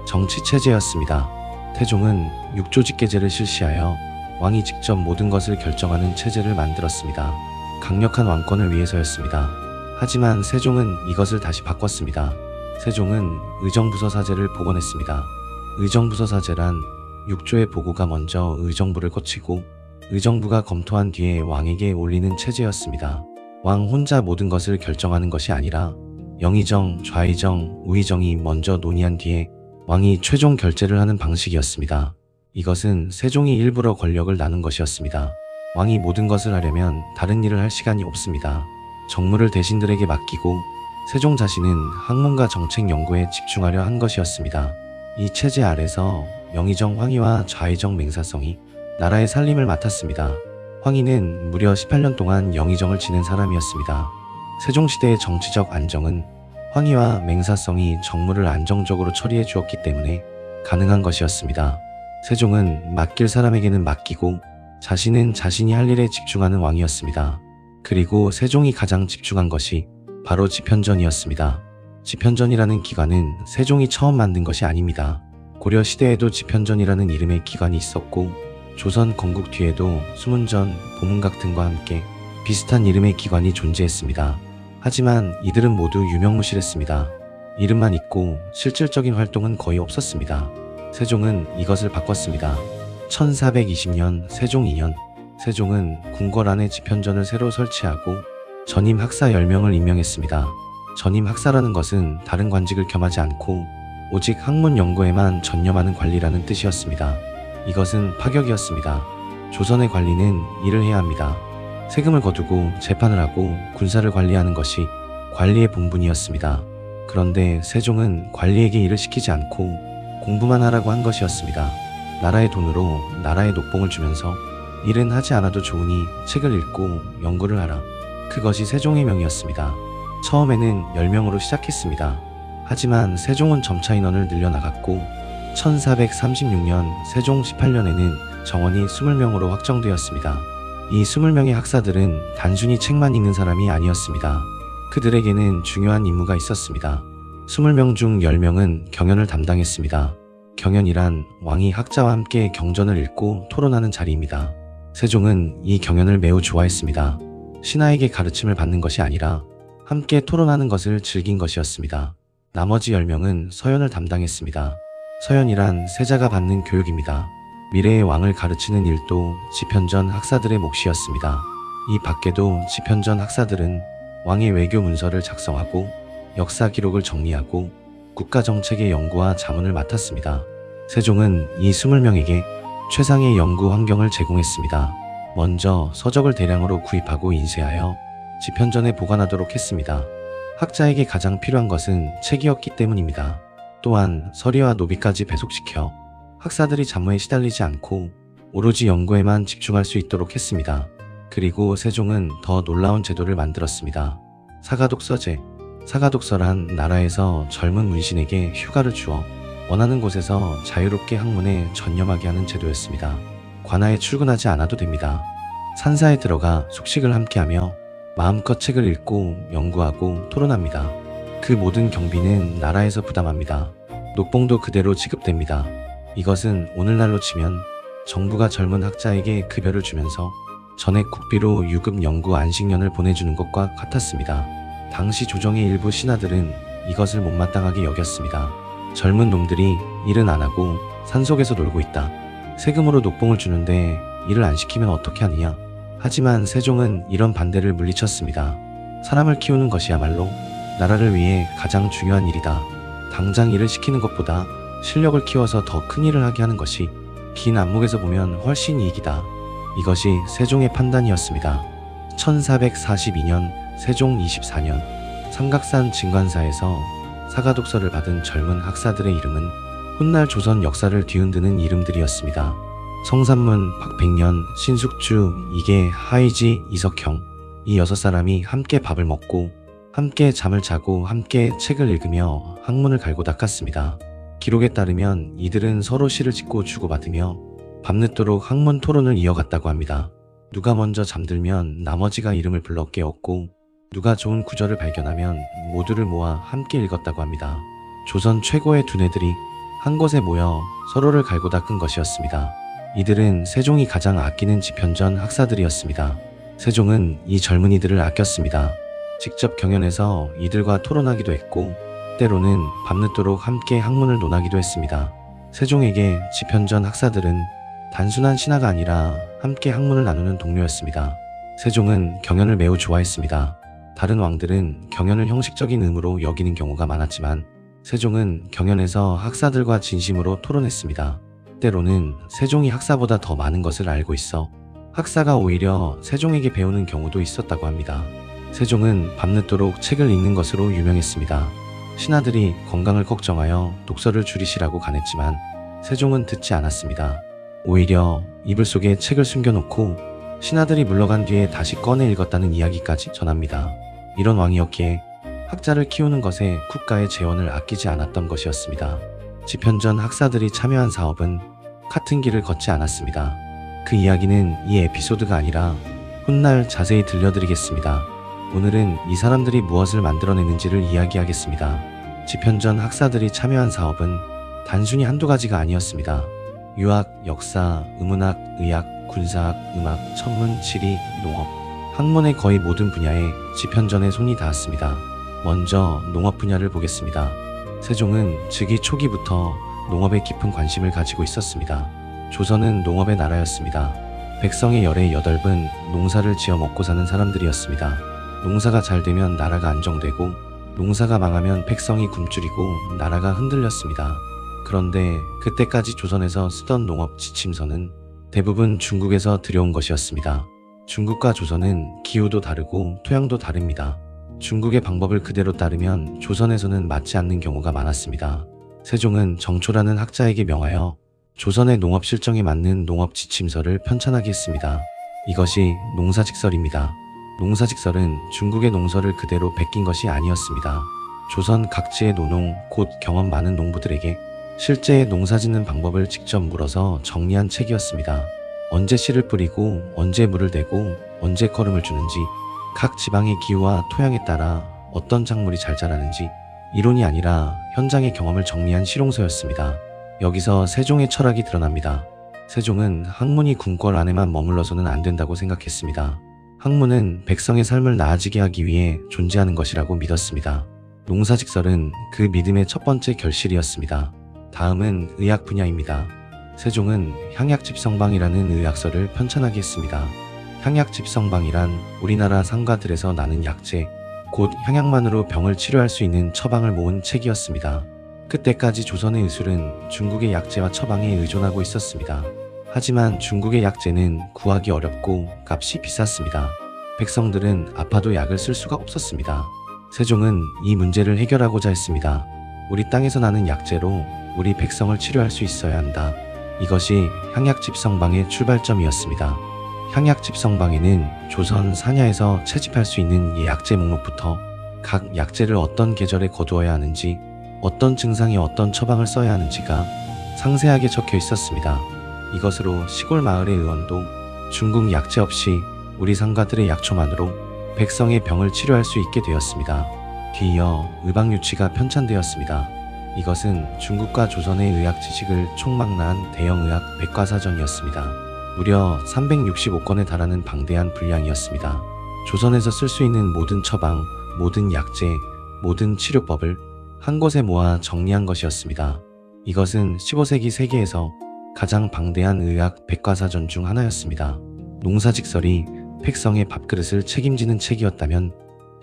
정치체제였습니다. 태종은 육조직계제를 실시하여 왕이 직접 모든 것을 결정하는 체제를 만들었습니다. 강력한 왕권을 위해서였습니다. 하지만 세종은 이것을 다시 바꿨습니다. 세종은 의정부서사제를 복원했습니다. 의정부서사제란 육조의 보고가 먼저 의정부를 거치고 의정부가 검토한 뒤에 왕에게 올리는 체제였습니다. 왕 혼자 모든 것을 결정하는 것이 아니라 영의정, 좌의정, 우의정이 먼저 논의한 뒤에 왕이 최종 결재를 하는 방식이었습니다. 이것은 세종이 일부러 권력을 나눈 것이었습니다. 왕이 모든 것을 하려면 다른 일을 할 시간이 없습니다. 정무를 대신들에게 맡기고 세종 자신은 학문과 정책 연구에 집중하려 한 것이었습니다. 이 체제 아래서 영의정 황희와 좌의정 맹사성이 나라의 살림을 맡았습니다. 황희는 무려 18년 동안 영의정을 지낸 사람이었습니다. 세종시대의 정치적 안정은 황희와 맹사성이 정무를 안정적으로 처리해 주었기 때문에 가능한 것이었습니다. 세종은 맡길 사람에게는 맡기고 자신은 자신이 할 일에 집중하는 왕이었습니다. 그리고 세종이 가장 집중한 것이 바로 집현전이었습니다. 집현전이라는 기관은 세종이 처음 만든 것이 아닙니다. 고려 시대에도 집현전이라는 이름의 기관이 있었고 조선 건국 뒤에도 수문전, 보문각 등과 함께 비슷한 이름의 기관이 존재했습니다. 하지만 이들은 모두 유명무실했습니다. 이름만 있고 실질적인 활동은 거의 없었습니다. 세종은 이것을 바꿨습니다. 1420년 세종 2년, 세종은 궁궐 안에 집현전을 새로 설치하고 전임 학사 10명을 임명했습니다. 전임 학사라는 것은 다른 관직을 겸하지 않고 오직 학문 연구에만 전념하는 관리라는 뜻이었습니다. 이것은 파격이었습니다. 조선의 관리는 일을 해야 합니다. 세금을 거두고 재판을 하고 군사를 관리하는 것이 관리의 본분이었습니다. 그런데 세종은 관리에게 일을 시키지 않고 공부만 하라고 한 것이었습니다. 나라의 돈으로 나라의 녹봉을 주면서 일은 하지 않아도 좋으니 책을 읽고 연구를 하라. 그것이 세종의 명이었습니다. 처음에는 10명으로 시작했습니다. 하지만 세종은 점차 인원을 늘려나갔고 1436년 세종 18년에는 정원이 20명으로 확정되었습니다. 이 20명의 학사들은 단순히 책만 읽는 사람이 아니었습니다. 그들에게는 중요한 임무가 있었습니다. 20명 중 10명은 경연을 담당했습니다. 경연이란 왕이 학자와 함께 경전을 읽고 토론하는 자리입니다. 세종은 이 경연을 매우 좋아했습니다. 신하에게 가르침을 받는 것이 아니라 함께 토론하는 것을 즐긴 것이었습니다. 나머지 10명은 서연을 담당했습니다. 서연이란 세자가 받는 교육입니다. 미래의 왕을 가르치는 일도 집현전 학사들의 몫이었습니다. 이 밖에도 집현전 학사들은 왕의 외교 문서를 작성하고 역사 기록을 정리하고 국가정책의 연구와 자문을 맡았습니다. 세종은 이 20명에게 최상의 연구 환경을 제공했습니다. 먼저 서적을 대량으로 구입하고 인쇄하여 집현전에 보관하도록 했습니다. 학자에게 가장 필요한 것은 책이었기 때문입니다. 또한 서리와 노비까지 배속시켜 학사들이 잡무에 시달리지 않고 오로지 연구에만 집중할 수 있도록 했습니다. 그리고 세종은 더 놀라운 제도를 만들었습니다. 사가독서제. 사가독서란 나라에서 젊은 문신에게 휴가를 주어 원하는 곳에서 자유롭게 학문에 전념하게 하는 제도였습니다. 관아에 출근하지 않아도 됩니다. 산사에 들어가 숙식을 함께하며 마음껏 책을 읽고 연구하고 토론합니다. 그 모든 경비는 나라에서 부담합니다. 녹봉도 그대로 지급됩니다. 이것은 오늘날로 치면 정부가 젊은 학자에게 급여를 주면서 전액 국비로 유급 연구 안식년을 보내주는 것과 같았습니다. 당시 조정의 일부 신하들은 이것을 못마땅하게 여겼습니다. 젊은 놈들이 일은 안 하고 산속에서 놀고 있다. 세금으로 녹봉을 주는데 일을 안 시키면 어떻게 하느냐. 하지만 세종은 이런 반대를 물리쳤습니다. 사람을 키우는 것이야말로 나라를 위해 가장 중요한 일이다. 당장 일을 시키는 것보다 실력을 키워서 더 큰 일을 하게 하는 것이 긴 안목에서 보면 훨씬 이익이다. 이것이 세종의 판단이었습니다. 1442년 세종 24년 삼각산 진관사에서 사가독서를 받은 젊은 학사들의 이름은 훗날 조선 역사를 뒤흔드는 이름들이었습니다. 성산문, 박백년, 신숙주, 이계, 하의지, 이석형. 이 6사람이 함께 밥을 먹고 함께 잠을 자고 함께 책을 읽으며 학문을 갈고 닦았습니다. 기록에 따르면 이들은 서로 시를 짓고 주고받으며 밤늦도록 학문 토론을 이어갔다고 합니다. 누가 먼저 잠들면 나머지가 이름을 불러 깨웠고 누가 좋은 구절을 발견하면 모두를 모아 함께 읽었다고 합니다. 조선 최고의 두뇌들이 한 곳에 모여 서로를 갈고 닦은 것이었습니다. 이들은 세종이 가장 아끼는 집현전 학사들이었습니다. 세종은 이 젊은이들을 아꼈습니다. 직접 경연에서 이들과 토론하기도 했고 때로는 밤늦도록 함께 학문을 논하기도 했습니다. 세종에게 집현전 학사들은 단순한 신하가 아니라 함께 학문을 나누는 동료였습니다. 세종은 경연을 매우 좋아했습니다. 다른 왕들은 경연을 형식적인 의무로 여기는 경우가 많았지만 세종은 경연에서 학사들과 진심으로 토론했습니다. 때로는 세종이 학사보다 더 많은 것을 알고 있어 학사가 오히려 세종에게 배우는 경우도 있었다고 합니다. 세종은 밤늦도록 책을 읽는 것으로 유명했습니다. 신하들이 건강을 걱정하여 독서를 줄이시라고 간했지만 세종은 듣지 않았습니다. 오히려 이불 속에 책을 숨겨놓고 신하들이 물러간 뒤에 다시 꺼내 읽었다는 이야기까지 전합니다. 이런 왕이었기에 학자를 키우는 것에 국가의 재원을 아끼지 않았던 것이었습니다. 집현전 학사들이 참여한 사업은 같은 길을 걷지 않았습니다. 그 이야기는 이 에피소드가 아니라 훗날 자세히 들려드리겠습니다. 오늘은 이 사람들이 무엇을 만들어내는지를 이야기하겠습니다. 집현전 학사들이 참여한 사업은 단순히 한두 가지가 아니었습니다. 유학, 역사, 의문학, 의학, 군사학, 음악, 천문, 지리, 농업, 학문의 거의 모든 분야에 집현전의 손이 닿았습니다. 먼저 농업 분야를 보겠습니다. 세종은 즉위 초기부터 농업에 깊은 관심을 가지고 있었습니다. 조선은 농업의 나라였습니다. 백성의 열의 8은 농사를 지어 먹고 사는 사람들이었습니다. 농사가 잘 되면 나라가 안정되고 농사가 망하면 백성이 굶주리고 나라가 흔들렸습니다. 그런데 그때까지 조선에서 쓰던 농업 지침서는 대부분 중국에서 들여온 것이었습니다. 중국과 조선은 기후도 다르고 토양도 다릅니다. 중국의 방법을 그대로 따르면 조선에서는 맞지 않는 경우가 많았습니다. 세종은 정초라는 학자에게 명하여 조선의 농업 실정에 맞는 농업 지침서를 편찬하게 했습니다. 이것이 농사직설입니다. 농사직설은 중국의 농서를 그대로 베낀 것이 아니었습니다. 조선 각지의 노농, 곧 경험 많은 농부들에게 실제의 농사짓는 방법을 직접 물어서 정리한 책이었습니다. 언제 씨를 뿌리고 언제 물을 대고 언제 거름을 주는지 각 지방의 기후와 토양에 따라 어떤 작물이 잘 자라는지 이론이 아니라 현장의 경험을 정리한 실용서였습니다. 여기서 세종의 철학이 드러납니다. 세종은 학문이 궁궐 안에만 머물러서는 안 된다고 생각했습니다. 학문은 백성의 삶을 나아지게 하기 위해 존재하는 것이라고 믿었습니다. 농사직설은 그 믿음의 첫 번째 결실이었습니다. 다음은 의학 분야입니다. 세종은 향약집성방이라는 의학서를 편찬하게 했습니다. 향약집성방이란 우리나라 상가들에서 나는 약재, 곧 향약만으로 병을 치료할 수 있는 처방을 모은 책이었습니다. 그때까지 조선의 의술은 중국의 약재와 처방에 의존하고 있었습니다. 하지만 중국의 약재는 구하기 어렵고 값이 비쌌습니다. 백성들은 아파도 약을 쓸 수가 없었습니다. 세종은 이 문제를 해결하고자 했습니다. 우리 땅에서 나는 약재로 우리 백성을 치료할 수 있어야 한다. 이것이 향약집성방의 출발점이었습니다. 향약집성방에는 조선 사냐에서 채집할 수 있는 약재 목록부터 각 약재를 어떤 계절에 거두어야 하는지, 어떤 증상에 어떤 처방을 써야 하는지가 상세하게 적혀 있었습니다. 이것으로 시골 마을의 의원도 중국 약재 없이 우리 상가들의 약초만으로 백성의 병을 치료할 수 있게 되었습니다. 뒤이어 의방유치가 편찬되었습니다. 이것은 중국과 조선의 의학 지식을 총망라한 대형의학 백과사전이었습니다. 무려 365권에 달하는 방대한 분량이었습니다. 조선에서 쓸 수 있는 모든 처방, 모든 약재, 모든 치료법을 한 곳에 모아 정리한 것이었습니다. 이것은 15세기 세계에서 가장 방대한 의학 백과사전 중 하나였습니다. 농사직설이 백성의 밥그릇을 책임지는 책이었다면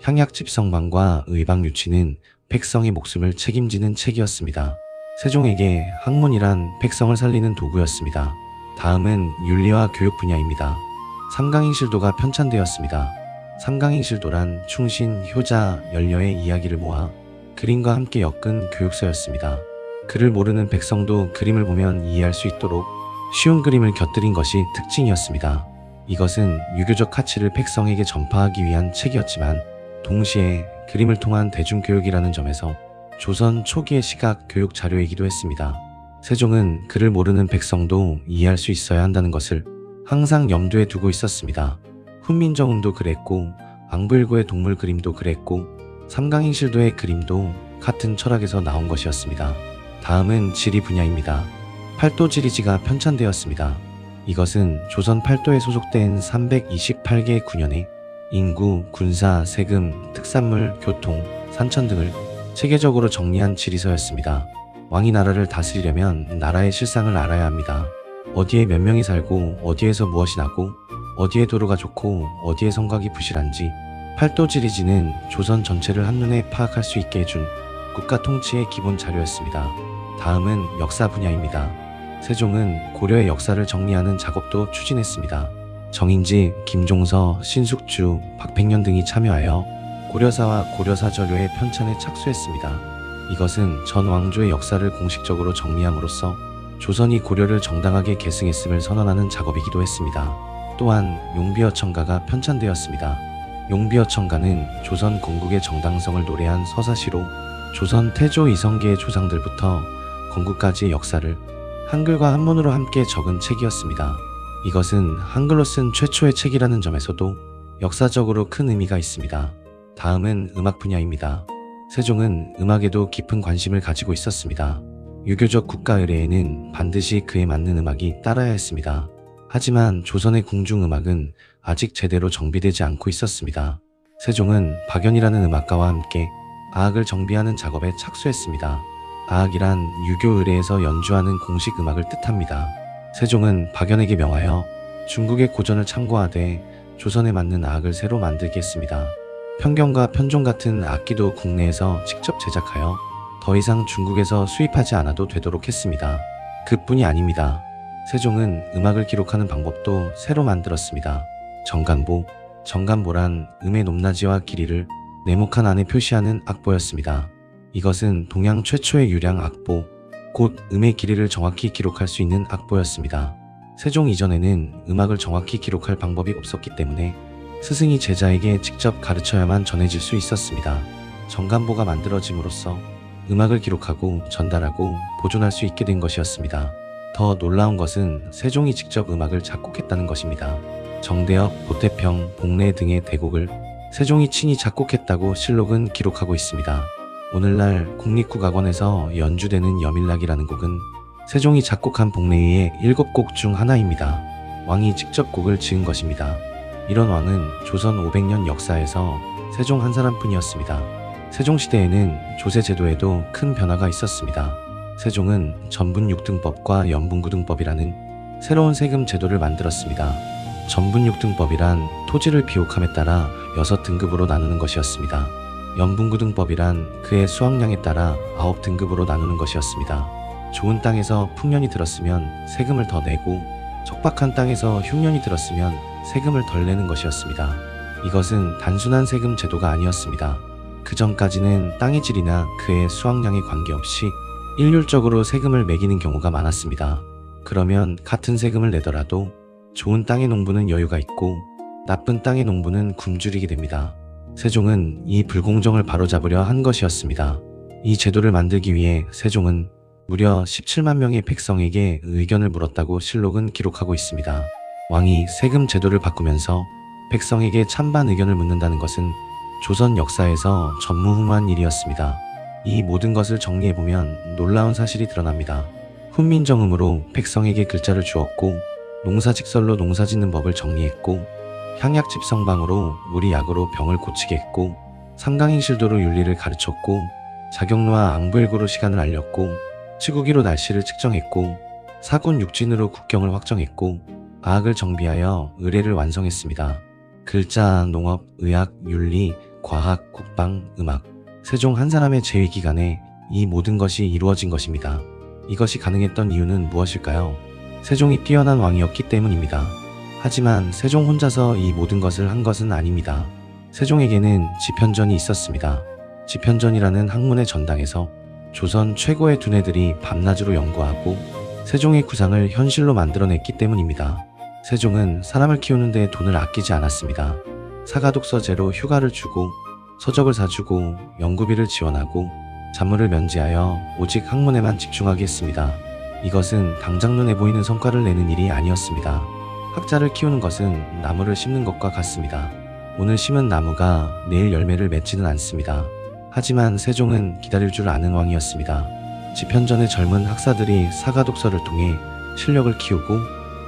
향약집성방과 의방유치는 백성의 목숨을 책임지는 책이었습니다. 세종에게 학문이란 백성을 살리는 도구였습니다. 다음은 윤리와 교육 분야입니다. 삼강인실도가 편찬되었습니다. 삼강인실도란 충신, 효자, 연려의 이야기를 모아 그림과 함께 엮은 교육서였습니다. 글을 모르는 백성도 그림을 보면 이해할 수 있도록 쉬운 그림을 곁들인 것이 특징이었습니다. 이것은 유교적 가치를 백성에게 전파하기 위한 책이었지만 동시에 그림을 통한 대중교육이라는 점에서 조선 초기의 시각 교육 자료이기도 했습니다. 세종은 글을 모르는 백성도 이해할 수 있어야 한다는 것을 항상 염두에 두고 있었습니다. 훈민정음도 그랬고 앙부일고의 동물 그림도 그랬고 삼강인실도의 그림도 같은 철학에서 나온 것이었습니다. 다음은 지리 분야입니다. 팔도지리지가 편찬되었습니다. 이것은 조선 팔도에 소속된 328개의 군현에 인구, 군사, 세금, 특산물, 교통, 산천 등을 체계적으로 정리한 지리서였습니다. 왕이 나라를 다스리려면 나라의 실상을 알아야 합니다. 어디에 몇 명이 살고 어디에서 무엇이 나고 어디에 도로가 좋고 어디에 성곽이 부실한지 팔도지리지는 조선 전체를 한눈에 파악할 수 있게 해준 국가 통치의 기본 자료였습니다. 다음은 역사 분야입니다. 세종은 고려의 역사를 정리하는 작업도 추진했습니다. 정인지, 김종서, 신숙주, 박백년 등이 참여하여 고려사와 고려사저료의 편찬에 착수했습니다. 이것은 전 왕조의 역사를 공식적으로 정리함으로써 조선이 고려를 정당하게 계승했음을 선언하는 작업이기도 했습니다. 또한 용비어천가가 편찬되었습니다. 용비어천가는 조선 건국의 정당성을 노래한 서사시로 조선 태조 이성계의 조상들부터 건국까지의 역사를 한글과 한문으로 함께 적은 책이었습니다. 이것은 한글로 쓴 최초의 책이라는 점에서도 역사적으로 큰 의미가 있습니다. 다음은 음악 분야입니다. 세종은 음악에도 깊은 관심을 가지고 있었습니다. 유교적 국가 의례에는 반드시 그에 맞는 음악이 따라야 했습니다. 하지만 조선의 궁중음악은 아직 제대로 정비되지 않고 있었습니다. 세종은 박연이라는 음악가와 함께 아악을 정비하는 작업에 착수했습니다. 아악이란 유교 의례에서 연주하는 공식 음악을 뜻합니다. 세종은 박연에게 명하여 중국의 고전을 참고하되 조선에 맞는 아악을 새로 만들게 했습니다. 편경과 편종 같은 악기도 국내에서 직접 제작하여 더 이상 중국에서 수입하지 않아도 되도록 했습니다. 그뿐이 아닙니다. 세종은 음악을 기록하는 방법도 새로 만들었습니다. 정간보, 정간보란 음의 높낮이와 길이를 네모칸 안에 표시하는 악보였습니다. 이것은 동양 최초의 유량 악보, 곧 음의 길이를 정확히 기록할 수 있는 악보였습니다. 세종 이전에는 음악을 정확히 기록할 방법이 없었기 때문에 스승이 제자에게 직접 가르쳐야만 전해질 수 있었습니다. 정간보가 만들어짐으로써 음악을 기록하고 전달하고 보존할 수 있게 된 것이었습니다. 더 놀라운 것은 세종이 직접 음악을 작곡했다는 것입니다. 정대엽, 보태평, 복례 등의 대곡을 세종이 친히 작곡했다고 실록은 기록하고 있습니다. 오늘날 국립국악원에서 연주되는 여밀락이라는 곡은 세종이 작곡한 복례위의 7곡 중 하나입니다. 왕이 직접 곡을 지은 것입니다. 이런 왕은 조선 500년 역사에서 세종 한 사람뿐이었습니다. 세종시대에는 조세제도에도 큰 변화가 있었습니다. 세종은 전분6등법과 연분9등법이라는 새로운 세금 제도를 만들었습니다. 전분6등법이란 토지를 비옥함에 따라 6등급으로 나누는 것이었습니다. 연분9등법이란 그의 수확량에 따라 9등급으로 나누는 것이었습니다. 좋은 땅에서 풍년이 들었으면 세금을 더 내고 척박한 땅에서 흉년이 들었으면 세금을 덜 내는 것이었습니다. 이것은 단순한 세금 제도가 아니었습니다. 그 전까지는 땅의 질이나 그의 수확량에 관계없이 일률적으로 세금을 매기는 경우가 많았습니다. 그러면 같은 세금을 내더라도 좋은 땅의 농부는 여유가 있고 나쁜 땅의 농부는 굶주리게 됩니다. 세종은 이 불공정을 바로잡으려 한 것이었습니다. 이 제도를 만들기 위해 세종은 무려 17만 명의 백성에게 의견을 물었다고 실록은 기록하고 있습니다. 왕이 세금 제도를 바꾸면서 백성에게 찬반 의견을 묻는다는 것은 조선 역사에서 전무후무한 일이었습니다. 이 모든 것을 정리해보면 놀라운 사실이 드러납니다. 훈민정음으로 백성에게 글자를 주었고, 농사직설로 농사짓는 법을 정리했고, 향약집성방으로 물이 약으로 병을 고치게 했고, 삼강인실도로 윤리를 가르쳤고, 자경로와 앙부일구로 시간을 알렸고, 치구기로 날씨를 측정했고, 사군육진으로 국경을 확정했고, 아학을 정비하여 의례를 완성했습니다. 글자, 농업, 의학, 윤리, 과학, 국방, 음악, 세종 한 사람의 재위 기간에 이 모든 것이 이루어진 것입니다. 이것이 가능했던 이유는 무엇일까요? 세종이 뛰어난 왕이었기 때문입니다. 하지만 세종 혼자서 이 모든 것을 한 것은 아닙니다. 세종에게는 집현전이 있었습니다. 집현전이라는 학문의 전당에서 조선 최고의 두뇌들이 밤낮으로 연구하고 세종의 구상을 현실로 만들어냈기 때문입니다. 세종은 사람을 키우는 데 돈을 아끼지 않았습니다. 사가독서제로 휴가를 주고 서적을 사주고 연구비를 지원하고 잡무를 면제하여 오직 학문에만 집중하게 했습니다. 이것은 당장 눈에 보이는 성과를 내는 일이 아니었습니다. 학자를 키우는 것은 나무를 심는 것과 같습니다. 오늘 심은 나무가 내일 열매를 맺지는 않습니다. 하지만 세종은 기다릴 줄 아는 왕이었습니다. 집현전의 젊은 학사들이 사가독서를 통해 실력을 키우고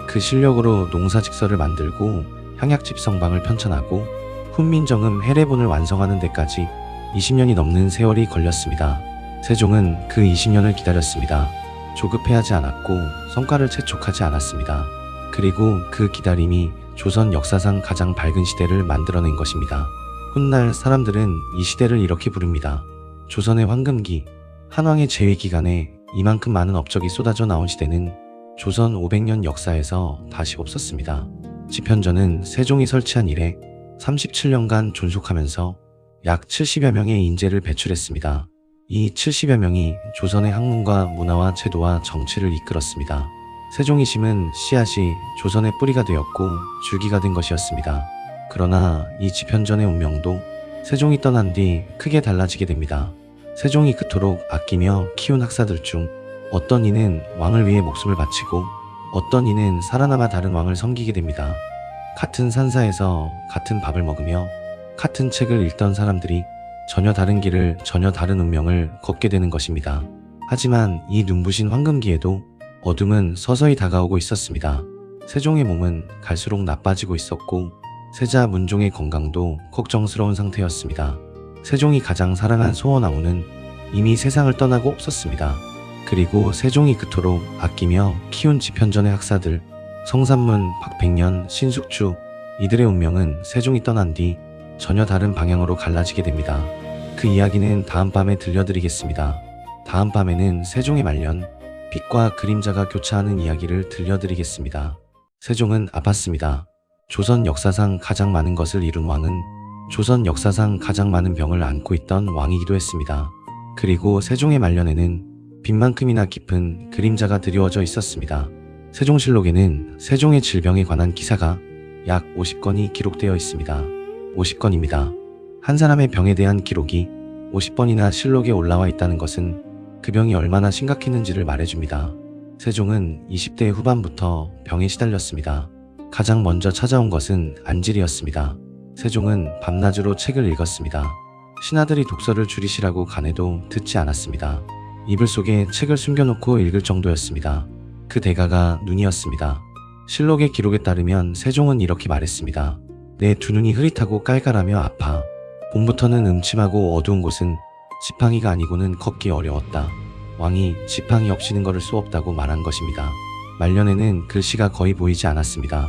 그 실력으로 농사직서를 만들고 향약집성방을 편찬하고 훈민정음 해례본을 완성하는 데까지 20년이 넘는 세월이 걸렸습니다. 세종은 그 20년을 기다렸습니다. 조급해하지 않았고 성과를 채촉하지 않았습니다. 그리고 그 기다림이 조선 역사상 가장 밝은 시대를 만들어낸 것입니다. 훗날 사람들은 이 시대를 이렇게 부릅니다. 조선의 황금기, 한왕의 재위 기간에 이만큼 많은 업적이 쏟아져 나온 시대는 조선 500년 역사에서 다시 없었습니다. 집현전은 세종이 설치한 이래 37년간 존속하면서 약 70여 명의 인재를 배출했습니다. 이 70여 명이 조선의 학문과 문화와 제도와 정치를 이끌었습니다. 세종이 심은 씨앗이 조선의 뿌리가 되었고 줄기가 된 것이었습니다. 그러나 이 집현전의 운명도 세종이 떠난 뒤 크게 달라지게 됩니다. 세종이 그토록 아끼며 키운 학사들 중 어떤 이는 왕을 위해 목숨을 바치고 어떤 이는 살아남아 다른 왕을 섬기게 됩니다. 같은 산사에서 같은 밥을 먹으며 같은 책을 읽던 사람들이 전혀 다른 길을, 전혀 다른 운명을 걷게 되는 것입니다. 하지만 이 눈부신 황금기에도 어둠은 서서히 다가오고 있었습니다. 세종의 몸은 갈수록 나빠지고 있었고 세자 문종의 건강도 걱정스러운 상태였습니다. 세종이 가장 사랑한 소원왕후는 이미 세상을 떠나고 없었습니다. 그리고 세종이 그토록 아끼며 키운 집현전의 학사들 성산문, 박백년, 신숙주 이들의 운명은 세종이 떠난 뒤 전혀 다른 방향으로 갈라지게 됩니다. 그 이야기는 다음 밤에 들려드리겠습니다. 다음 밤에는 세종의 말년, 빛과 그림자가 교차하는 이야기를 들려드리겠습니다. 세종은 아팠습니다. 조선 역사상 가장 많은 것을 이룬 왕은 조선 역사상 가장 많은 병을 안고 있던 왕이기도 했습니다. 그리고 세종의 말년에는 빛만큼이나 깊은 그림자가 드리워져 있었습니다. 세종실록에는 세종의 질병에 관한 기사가 약 50건이 기록되어 있습니다. 50건입니다. 한 사람의 병에 대한 기록이 50번이나 실록에 올라와 있다는 것은 그 병이 얼마나 심각했는지를 말해줍니다. 세종은 20대 후반부터 병에 시달렸습니다. 가장 먼저 찾아온 것은 안질이었습니다. 세종은 밤낮으로 책을 읽었습니다. 신하들이 독서를 줄이시라고 간해도 듣지 않았습니다. 이불 속에 책을 숨겨놓고 읽을 정도였습니다. 그 대가가 눈이었습니다. 실록의 기록에 따르면 세종은 이렇게 말했습니다. 내 두 눈이 흐릿하고 깔깔하며 아파. 봄부터는 음침하고 어두운 곳은 지팡이가 아니고는 걷기 어려웠다. 왕이 지팡이 없이는 걸을 수 없다고 말한 것입니다. 말년에는 글씨가 거의 보이지 않았습니다.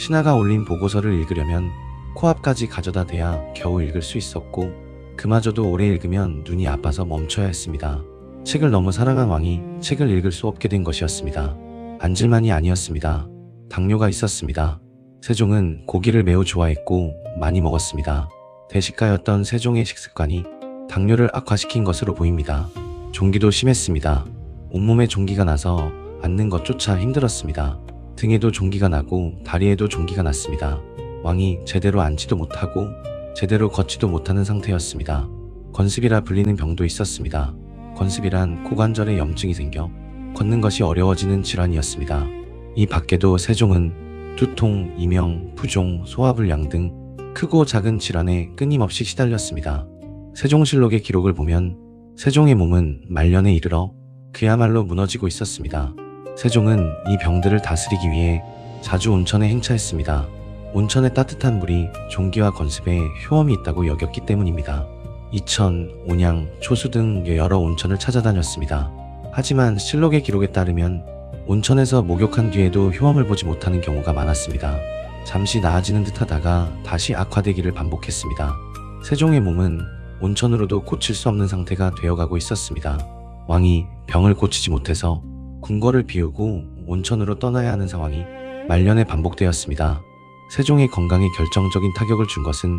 신하가 올린 보고서를 읽으려면 코앞까지 가져다 대야 겨우 읽을 수 있었고 그마저도 오래 읽으면 눈이 아파서 멈춰야 했습니다. 책을 너무 사랑한 왕이 책을 읽을 수 없게 된 것이었습니다. 앉을만이 아니었습니다. 당뇨가 있었습니다. 세종은 고기를 매우 좋아했고 많이 먹었습니다. 대식가였던 세종의 식습관이 당뇨를 악화시킨 것으로 보입니다. 종기도 심했습니다. 온몸에 종기가 나서 앉는 것조차 힘들었습니다. 등에도 종기가 나고 다리에도 종기가 났습니다. 왕이 제대로 앉지도 못하고 제대로 걷지도 못하는 상태였습니다. 건습이라 불리는 병도 있었습니다. 건습이란 고관절에 염증이 생겨 걷는 것이 어려워지는 질환이었습니다. 이 밖에도 세종은 두통, 이명, 부종, 소화불량 등 크고 작은 질환에 끊임없이 시달렸습니다. 세종실록의 기록을 보면 세종의 몸은 말년에 이르러 그야말로 무너지고 있었습니다. 세종은 이 병들을 다스리기 위해 자주 온천에 행차했습니다. 온천의 따뜻한 물이 종기와 건습에 효험이 있다고 여겼기 때문입니다. 이천, 온양, 초수 등 여러 온천을 찾아다녔습니다. 하지만 실록의 기록에 따르면 온천에서 목욕한 뒤에도 효험을 보지 못하는 경우가 많았습니다. 잠시 나아지는 듯 하다가 다시 악화되기를 반복했습니다. 세종의 몸은 온천으로도 고칠 수 없는 상태가 되어가고 있었습니다. 왕이 병을 고치지 못해서 궁궐을 비우고 온천으로 떠나야 하는 상황이 말년에 반복되었습니다. 세종의 건강에 결정적인 타격을 준 것은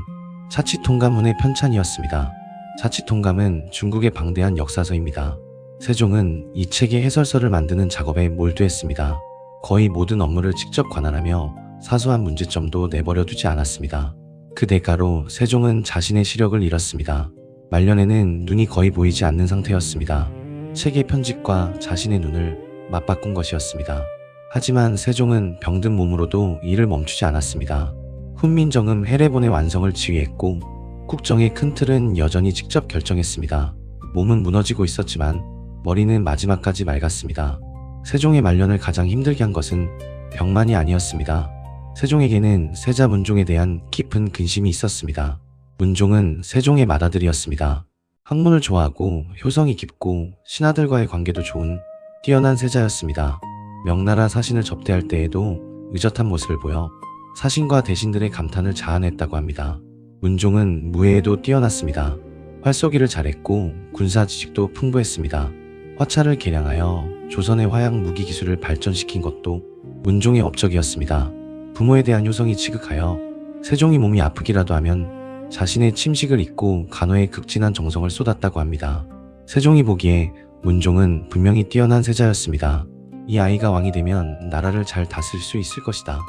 자치통감훈의 편찬이었습니다. 자치통감은 중국의 방대한 역사서입니다. 세종은 이 책의 해설서를 만드는 작업에 몰두했습니다. 거의 모든 업무를 직접 관할하며 사소한 문제점도 내버려 두지 않았습니다. 그 대가로 세종은 자신의 시력을 잃었습니다. 말년에는 눈이 거의 보이지 않는 상태였습니다. 책의 편집과 자신의 눈을 맞바꾼 것이었습니다. 하지만 세종은 병든 몸으로도 일을 멈추지 않았습니다. 훈민정음 해례본의 완성을 지휘했고 국정의 큰 틀은 여전히 직접 결정했습니다. 몸은 무너지고 있었지만 머리는 마지막까지 맑았습니다. 세종의 말년을 가장 힘들게 한 것은 병만이 아니었습니다. 세종에게는 세자 문종에 대한 깊은 근심이 있었습니다. 문종은 세종의 맏아들이었습니다. 학문을 좋아하고 효성이 깊고 신하들과의 관계도 좋은 뛰어난 세자였습니다. 명나라 사신을 접대할 때에도 의젓한 모습을 보여 사신과 대신들의 감탄을 자아냈다고 합니다. 문종은 무예에도 뛰어났습니다. 활쏘기를 잘했고 군사 지식도 풍부했습니다. 화차를 개량하여 조선의 화약 무기 기술을 발전시킨 것도 문종의 업적이었습니다. 부모에 대한 효성이 지극하여 세종이 몸이 아프기라도 하면 자신의 침식을 잊고 간호에 극진한 정성을 쏟았다고 합니다. 세종이 보기에 문종은 분명히 뛰어난 세자였습니다. 이 아이가 왕이 되면 나라를 잘 다스릴 수 있을 것이다.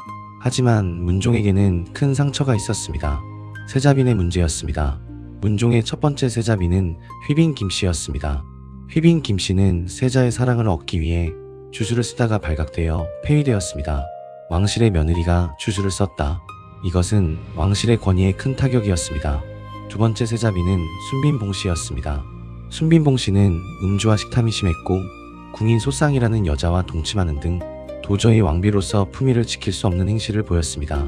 하지만 문종에게는 큰 상처가 있었습니다. 세자빈의 문제였습니다. 문종의 첫 번째 세자빈은 휘빈 김씨였습니다. 휘빈 김씨는 세자의 사랑을 얻기 위해 주술을 쓰다가 발각되어 폐위되었습니다. 왕실의 며느리가 주술을 썼다. 이것은 왕실의 권위에 큰 타격이었습니다. 두 번째 세자빈은 순빈봉씨였습니다. 순빈봉씨는 음주와 식탐이 심했고 궁인 소쌍이라는 여자와 동침하는 등 도저히 왕비로서 품위를 지킬 수 없는 행실을 보였습니다.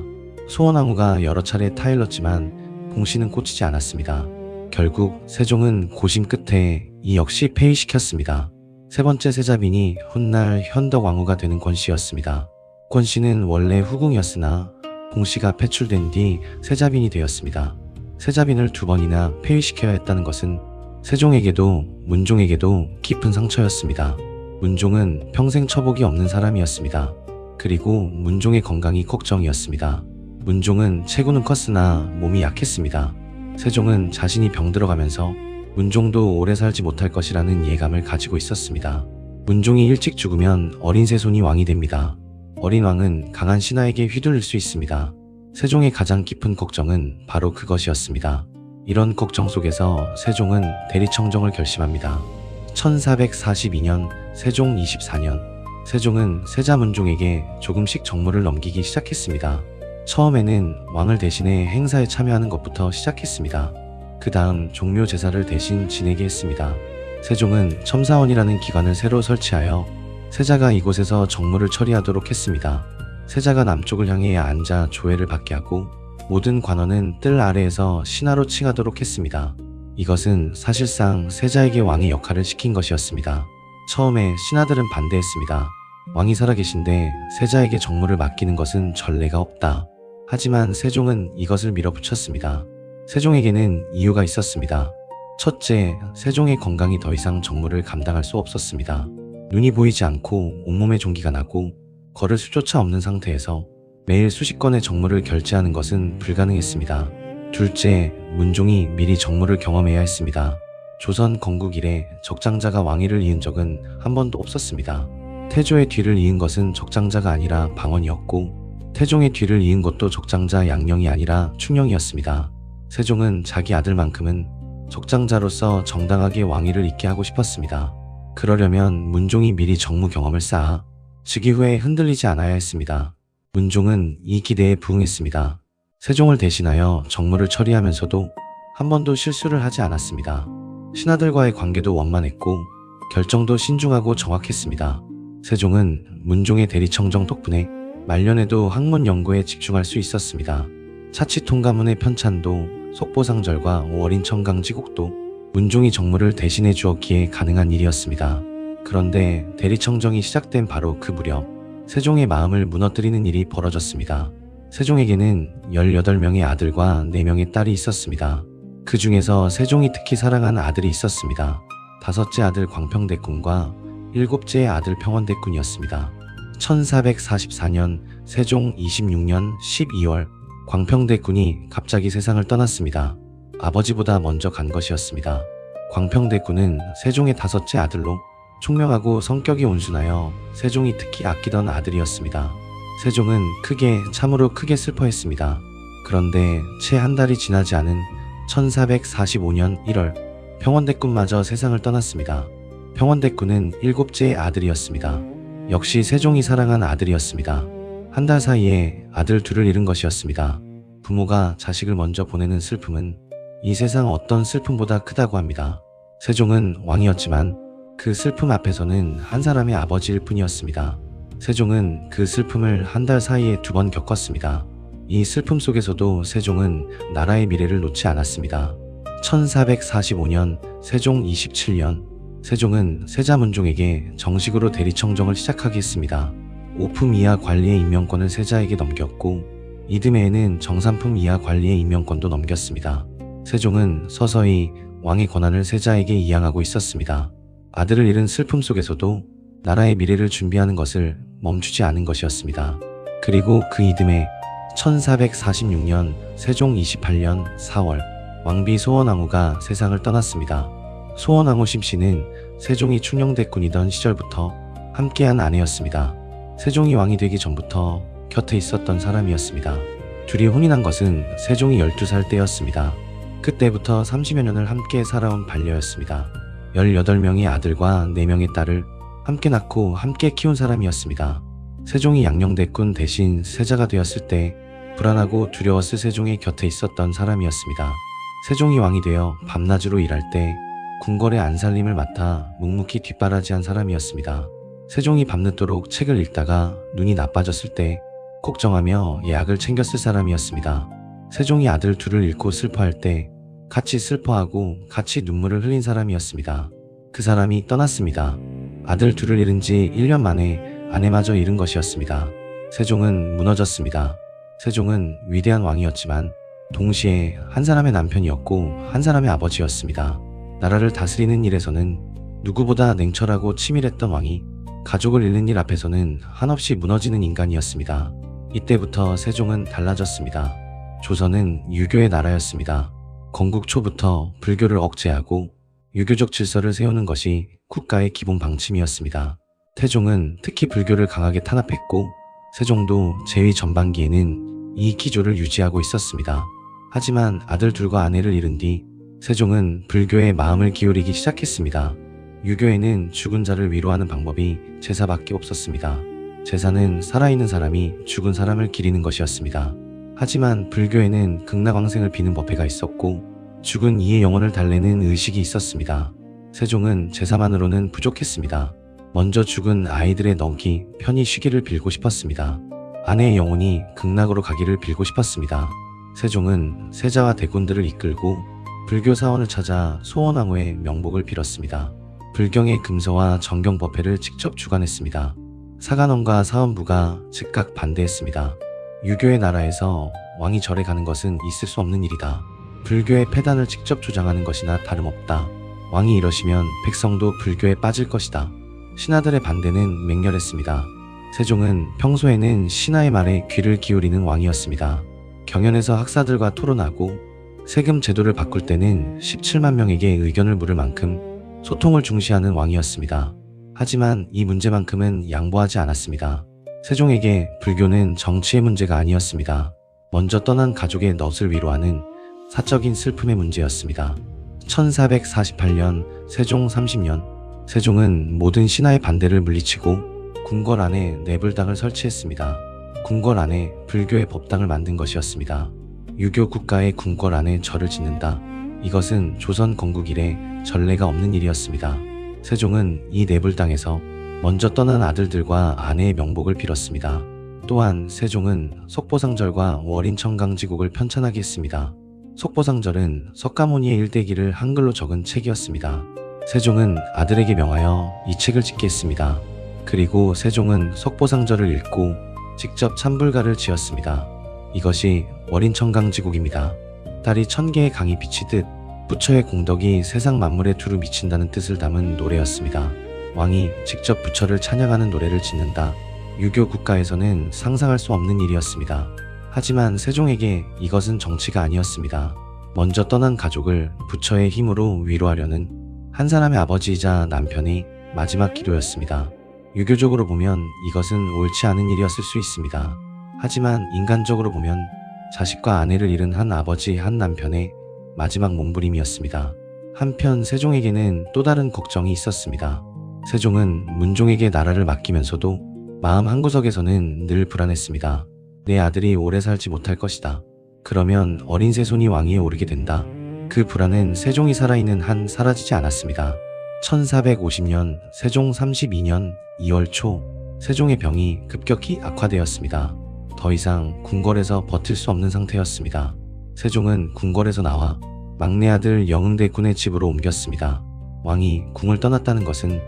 소원왕후가 여러 차례 타일렀지만 봉씨는 꽂히지 않았습니다. 결국 세종은 고심 끝에 이 역시 폐위시켰습니다. 세 번째 세자빈이 훗날 현덕왕후가 되는 권씨였습니다. 권씨는 원래 후궁이었으나 봉씨가 패출된 뒤 세자빈이 되었습니다. 세자빈을 두 번이나 폐위시켜야 했다는 것은 세종에게도 문종에게도 깊은 상처였습니다. 문종은 평생 처복이 없는 사람이었습니다. 그리고 문종의 건강이 걱정이었습니다. 문종은 체구는 컸으나 몸이 약했습니다. 세종은 자신이 병들어가면서 문종도 오래 살지 못할 것이라는 예감을 가지고 있었습니다. 문종이 일찍 죽으면 어린 세손이 왕이 됩니다. 어린 왕은 강한 신하에게 휘둘릴 수 있습니다. 세종의 가장 깊은 걱정은 바로 그것이었습니다. 이런 걱정 속에서 세종은 대리청정을 결심합니다. 1442년 세종 24년 세종은 세자 문종에게 조금씩 정무를 넘기기 시작했습니다. 처음에는 왕을 대신해 행사에 참여하는 것부터 시작했습니다. 그 다음 종묘 제사를 대신 지내게 했습니다. 세종은 첨사원이라는 기관을 새로 설치하여 세자가 이곳에서 정무를 처리하도록 했습니다. 세자가 남쪽을 향해 앉아 조회를 받게 하고 모든 관원은 뜰 아래에서 신하로 칭하도록 했습니다. 이것은 사실상 세자에게 왕의 역할을 시킨 것이었습니다. 처음에 신하들은 반대했습니다. 왕이 살아계신데 세자에게 정무를 맡기는 것은 전례가 없다. 하지만 세종은 이것을 밀어붙였습니다. 세종에게는 이유가 있었습니다. 첫째, 세종의 건강이 더 이상 정무를 감당할 수 없었습니다. 눈이 보이지 않고 온몸에 종기가 나고 걸을 수조차 없는 상태에서 매일 수십 건의 정무를 결제하는 것은 불가능했습니다. 둘째, 문종이 미리 정무를 경험해야 했습니다. 조선 건국 이래 적장자가 왕위를 이은 적은 한 번도 없었습니다. 태조의 뒤를 이은 것은 적장자가 아니라 방언이었고 태종의 뒤를 이은 것도 적장자 양령이 아니라 충령이었습니다. 세종은 자기 아들만큼은 적장자로서 정당하게 왕위를 잇게 하고 싶었습니다. 그러려면 문종이 미리 정무 경험을 쌓아 즉위 후에 흔들리지 않아야 했습니다. 문종은 이 기대에 부응했습니다. 세종을 대신하여 정무를 처리하면서도 한 번도 실수를 하지 않았습니다. 신하들과의 관계도 원만했고 결정도 신중하고 정확했습니다. 세종은 문종의 대리청정 덕분에 말년에도 학문 연구에 집중할 수 있었습니다. 차치통가문의 편찬도 속보상절과 월인청강지곡도 문종이 정무를 대신해 주었기에 가능한 일이었습니다. 그런데 대리청정이 시작된 바로 그 무렵 세종의 마음을 무너뜨리는 일이 벌어졌습니다. 세종에게는 18명의 아들과 4명의 딸이 있었습니다. 그 중에서 세종이 특히 사랑하는 아들이 있었습니다. 5째 아들 광평대군과 7째의 아들 평원대군이었습니다. 1444년 세종 26년 12월 광평대군이 갑자기 세상을 떠났습니다. 아버지보다 먼저 간 것이었습니다. 광평대군은 세종의 5째 아들로 총명하고 성격이 온순하여 세종이 특히 아끼던 아들이었습니다. 세종은 참으로 크게 슬퍼했습니다. 그런데 채 한 달이 지나지 않은 1445년 1월 평원대군마저 세상을 떠났습니다. 평원대군은 7째의 아들이었습니다. 역시 세종이 사랑한 아들이었습니다. 한 달 사이에 아들 둘을 잃은 것이었습니다. 부모가 자식을 먼저 보내는 슬픔은 이 세상 어떤 슬픔보다 크다고 합니다. 세종은 왕이었지만 그 슬픔 앞에서는 한 사람의 아버지일 뿐이었습니다. 세종은 그 슬픔을 한 달 사이에 2번 겪었습니다. 이 슬픔 속에서도 세종은 나라의 미래를 놓지 않았습니다. 1445년 세종 27년 세종은 세자 문종에게 정식으로 대리청정을 시작하게 했습니다. 오품 이하 관리의 임명권을 세자에게 넘겼고 이듬해에는 정산품 이하 관리의 임명권도 넘겼습니다. 세종은 서서히 왕의 권한을 세자에게 이양하고 있었습니다. 아들을 잃은 슬픔 속에서도 나라의 미래를 준비하는 것을 멈추지 않은 것이었습니다. 그리고 그 이듬해 1446년 세종 28년 4월 왕비 소원왕후가 세상을 떠났습니다. 소원왕후 심씨는 세종이 충녕대군이던 시절부터 함께한 아내였습니다. 세종이 왕이 되기 전부터 곁에 있었던 사람이었습니다. 둘이 혼인한 것은 세종이 12살 때였습니다. 그때부터 30여 년을 함께 살아온 반려였습니다. 18명의 아들과 4명의 딸을 함께 낳고 함께 키운 사람이었습니다. 세종이 양녕대군 대신 세자가 되었을 때 불안하고 두려웠을 세종의 곁에 있었던 사람이었습니다. 세종이 왕이 되어 밤낮으로 일할 때 궁궐의 안살림을 맡아 묵묵히 뒷바라지한 사람이었습니다. 세종이 밤늦도록 책을 읽다가 눈이 나빠졌을 때 걱정하며 약을 챙겼을 사람이었습니다. 세종이 아들 둘을 잃고 슬퍼할 때 같이 슬퍼하고 같이 눈물을 흘린 사람이었습니다. 그 사람이 떠났습니다. 아들 둘을 잃은 지 1년 만에 아내마저 잃은 것이었습니다. 세종은 무너졌습니다. 세종은 위대한 왕이었지만 동시에 한 사람의 남편이었고 한 사람의 아버지였습니다. 나라를 다스리는 일에서는 누구보다 냉철하고 치밀했던 왕이 가족을 잃는 일 앞에서는 한없이 무너지는 인간이었습니다. 이때부터 세종은 달라졌습니다. 조선은 유교의 나라였습니다. 건국 초부터 불교를 억제하고 유교적 질서를 세우는 것이 국가의 기본 방침이었습니다. 태종은 특히 불교를 강하게 탄압했고 세종도 재위 전반기에는 이 기조를 유지하고 있었습니다. 하지만 아들 둘과 아내를 잃은 뒤 세종은 불교에 마음을 기울이기 시작했습니다. 유교에는 죽은 자를 위로하는 방법이 제사밖에 없었습니다. 제사는 살아있는 사람이 죽은 사람을 기리는 것이었습니다. 하지만 불교에는 극락왕생을 비는 법회가 있었고 죽은 이의 영혼을 달래는 의식이 있었습니다. 세종은 제사만으로는 부족했습니다. 먼저 죽은 아이들의 넋이 편히 쉬기를 빌고 싶었습니다. 아내의 영혼이 극락으로 가기를 빌고 싶었습니다. 세종은 세자와 대군들을 이끌고 불교 사원을 찾아 소원왕후의 명복을 빌었습니다. 불경의 금서와 정경법회를 직접 주관했습니다. 사간원과 사원부가 즉각 반대했습니다. 유교의 나라에서 왕이 절에 가는 것은 있을 수 없는 일이다. 불교의 폐단을 직접 조장하는 것이나 다름없다. 왕이 이러시면 백성도 불교에 빠질 것이다. 신하들의 반대는 맹렬했습니다. 세종은 평소에는 신하의 말에 귀를 기울이는 왕이었습니다. 경연에서 학사들과 토론하고 세금 제도를 바꿀 때는 17만 명에게 의견을 물을 만큼 소통을 중시하는 왕이었습니다. 하지만 이 문제만큼은 양보하지 않았습니다. 세종에게 불교는 정치의 문제가 아니었습니다. 먼저 떠난 가족의 넋을 위로하는 사적인 슬픔의 문제였습니다. 1448년 세종 30년 세종은 모든 신하의 반대를 물리치고 궁궐 안에 내불당을 설치했습니다. 궁궐 안에 불교의 법당을 만든 것이었습니다. 유교 국가의 궁궐 안에 절을 짓는다. 이것은 조선 건국 이래 전례가 없는 일이었습니다. 세종은 이 내불당에서 먼저 떠난 아들들과 아내의 명복을 빌었습니다. 또한 세종은 속보상절과 월인청강지국을 편찬하게 했습니다. 속보상절은 석가모니의 일대기를 한글로 적은 책이었습니다. 세종은 아들에게 명하여 이 책을 짓게 했습니다. 그리고 세종은 속보상절을 읽고 직접 찬불가를 지었습니다. 이것이 월인청강지국입니다. 달이 1000개의 강이 비치듯 부처의 공덕이 세상 만물에 두루 미친다는 뜻을 담은 노래였습니다. 왕이 직접 부처를 찬양하는 노래를 짓는다. 유교 국가에서는 상상할 수 없는 일이었습니다. 하지만 세종에게 이것은 정치가 아니었습니다. 먼저 떠난 가족을 부처의 힘으로 위로하려는 한 사람의 아버지이자 남편의 마지막 기도였습니다. 유교적으로 보면 이것은 옳지 않은 일이었을 수 있습니다. 하지만 인간적으로 보면 자식과 아내를 잃은 한 아버지 한 남편의 마지막 몸부림이었습니다. 한편 세종에게는 또 다른 걱정이 있었습니다. 세종은 문종에게 나라를 맡기면서도 마음 한구석에서는 늘 불안했습니다. 내 아들이 오래 살지 못할 것이다. 그러면 어린 세손이 왕위에 오르게 된다. 그 불안은 세종이 살아있는 한 사라지지 않았습니다. 1450년 세종 32년 2월 초 세종의 병이 급격히 악화되었습니다. 더 이상 궁궐에서 버틸 수 없는 상태였습니다. 세종은 궁궐에서 나와 막내 아들 영흥대군의 집으로 옮겼습니다. 왕이 궁을 떠났다는 것은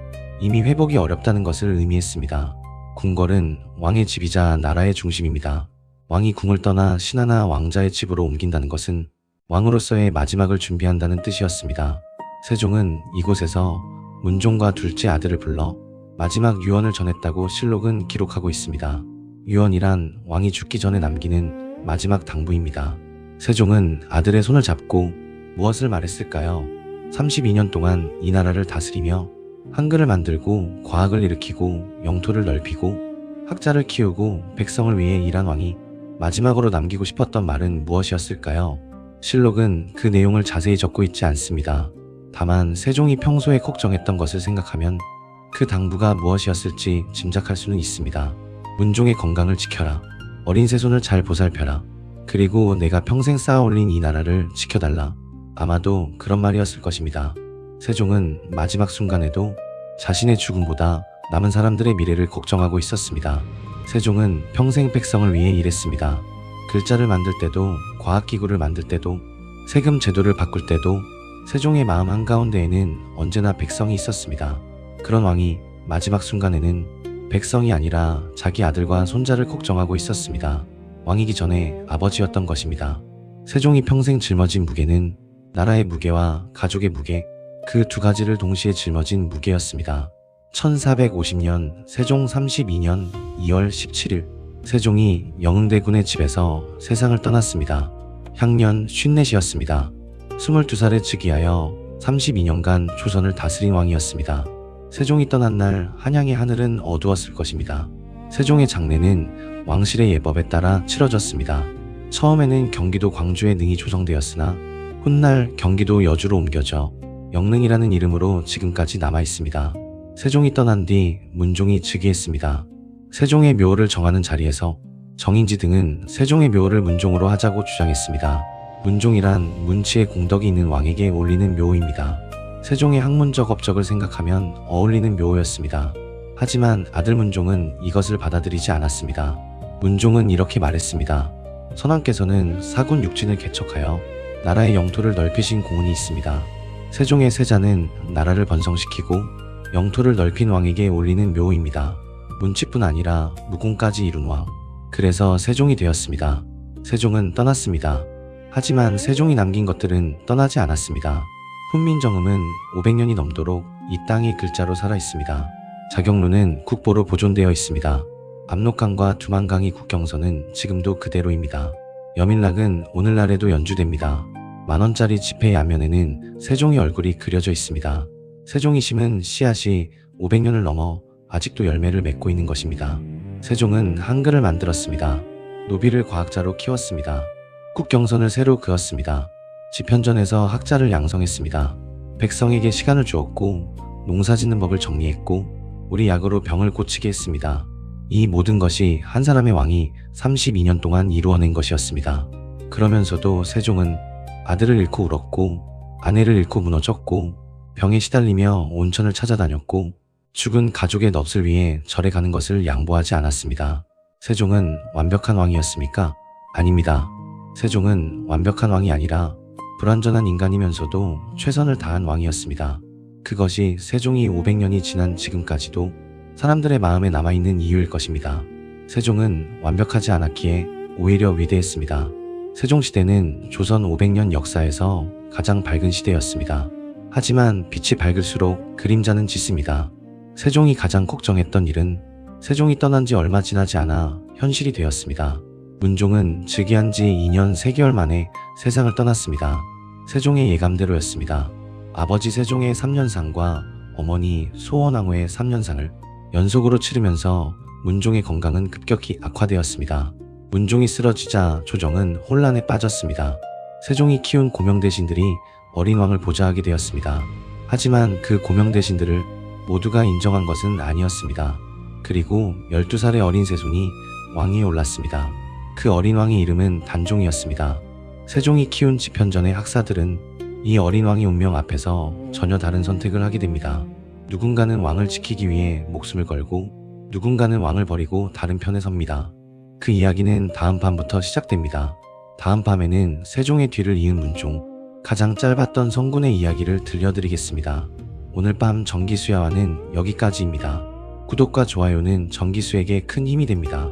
이미 회복이 어렵다는 것을 의미했습니다. 궁궐은 왕의 집이자 나라의 중심입니다. 왕이 궁을 떠나 신하나 왕자의 집으로 옮긴다는 것은 왕으로서의 마지막을 준비한다는 뜻이었습니다. 세종은 이곳에서 문종과 둘째 아들을 불러 마지막 유언을 전했다고 실록은 기록하고 있습니다. 유언이란 왕이 죽기 전에 남기는 마지막 당부입니다. 세종은 아들의 손을 잡고 무엇을 말했을까요? 32년 동안 이 나라를 다스리며 한글을 만들고 과학을 일으키고 영토를 넓히고 학자를 키우고 백성을 위해 일한 왕이 마지막으로 남기고 싶었던 말은 무엇이었을까요? 실록은 그 내용을 자세히 적고 있지 않습니다. 다만 세종이 평소에 걱정했던 것을 생각하면 그 당부가 무엇이었을지 짐작할 수는 있습니다. 문종의 건강을 지켜라. 어린 세손을 잘 보살펴라. 그리고 내가 평생 쌓아올린 이 나라를 지켜달라. 아마도 그런 말이었을 것입니다. 세종은 마지막 순간에도 자신의 죽음보다 남은 사람들의 미래를 걱정하고 있었습니다. 세종은 평생 백성을 위해 일했습니다. 글자를 만들 때도 과학기구를 만들 때도 세금 제도를 바꿀 때도 세종의 마음 한가운데에는 언제나 백성이 있었습니다. 그런 왕이 마지막 순간에는 백성이 아니라 자기 아들과 손자를 걱정하고 있었습니다. 왕이기 전에 아버지였던 것입니다. 세종이 평생 짊어진 무게는 나라의 무게와 가족의 무게, 그 두 가지를 동시에 짊어진 무게였습니다. 1450년 세종 32년 2월 17일 세종이 영흥대군의 집에서 세상을 떠났습니다. 향년 54이었습니다. 22살에 즉위하여 32년간 조선을 다스린 왕이었습니다. 세종이 떠난 날 한양의 하늘은 어두웠을 것입니다. 세종의 장례는 왕실의 예법에 따라 치러졌습니다. 처음에는 경기도 광주에 능이 조성되었으나 훗날 경기도 여주로 옮겨져 영릉이라는 이름으로 지금까지 남아있습니다. 세종이 떠난 뒤 문종이 즉위했습니다. 세종의 묘를 정하는 자리에서 정인지 등은 세종의 묘를 문종으로 하자고 주장했습니다. 문종이란 문치의 공덕이 있는 왕에게 올리는 묘입니다. 세종의 학문적 업적을 생각하면 어울리는 묘였습니다. 하지만 아들 문종은 이것을 받아들이지 않았습니다. 문종은 이렇게 말했습니다. 선왕께서는 사군 육진을 개척하여 나라의 영토를 넓히신 공훈이 있습니다. 세종의 세자는 나라를 번성시키고 영토를 넓힌 왕에게 올리는 묘입니다. 문치뿐 아니라 무공까지 이룬 왕. 그래서 세종이 되었습니다. 세종은 떠났습니다. 하지만 세종이 남긴 것들은 떠나지 않았습니다. 훈민정음은 500년이 넘도록 이 땅이 글자로 살아 있습니다. 자경루는 국보로 보존되어 있습니다. 압록강과 두만강이 국경선은 지금도 그대로입니다. 여민락은 오늘날에도 연주됩니다. 만원짜리 지폐의 앞면에는 세종의 얼굴이 그려져 있습니다. 세종이 심은 씨앗이 500년을 넘어 아직도 열매를 맺고 있는 것입니다. 세종은 한글을 만들었습니다. 노비를 과학자로 키웠습니다. 국경선을 새로 그었습니다. 지편전에서 학자를 양성했습니다. 백성에게 시간을 주었고 농사짓는 법을 정리했고 우리 약으로 병을 고치게 했습니다. 이 모든 것이 한 사람의 왕이 32년 동안 이루어낸 것이었습니다. 그러면서도 세종은 아들을 잃고 울었고 아내를 잃고 무너졌고 병에 시달리며 온천을 찾아다녔고 죽은 가족의 넋을 위해 절에 가는 것을 양보하지 않았습니다. 세종은 완벽한 왕이었습니까? 아닙니다. 세종은 완벽한 왕이 아니라 불완전한 인간이면서도 최선을 다한 왕이었습니다. 그것이 세종이 500년이 지난 지금까지도 사람들의 마음에 남아있는 이유일 것입니다. 세종은 완벽하지 않았기에 오히려 위대했습니다. 세종시대는 조선 500년 역사에서 가장 밝은 시대였습니다. 하지만 빛이 밝을수록 그림자는 짙습니다. 세종이 가장 걱정했던 일은 세종이 떠난 지 얼마 지나지 않아 현실이 되었습니다. 문종은 즉위한 지 2년 3개월 만에 세상을 떠났습니다. 세종의 예감대로였습니다. 아버지 세종의 3년상과 어머니 소원왕후의 3년상을 연속으로 치르면서 문종의 건강은 급격히 악화되었습니다. 문종이 쓰러지자 조정은 혼란에 빠졌습니다. 세종이 키운 고명대신들이 어린 왕을 보좌하게 되었습니다. 하지만 그 고명대신들을 모두가 인정한 것은 아니었습니다. 그리고 12살의 어린 세손이 왕위에 올랐습니다. 그 어린 왕의 이름은 단종이었습니다. 세종이 키운 지편전의 학사들은 이 어린 왕의 운명 앞에서 전혀 다른 선택을 하게 됩니다. 누군가는 왕을 지키기 위해 목숨을 걸고 누군가는 왕을 버리고 다른 편에 섭니다. 그 이야기는 다음 밤부터 시작됩니다. 다음 밤에는 세종의 뒤를 이은 문종, 가장 짧았던 성군의 이야기를 들려드리겠습니다. 오늘 밤 정기수야와는 여기까지입니다. 구독과 좋아요는 정기수에게 큰 힘이 됩니다.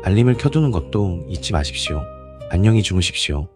알림을 켜두는 것도 잊지 마십시오. 안녕히 주무십시오.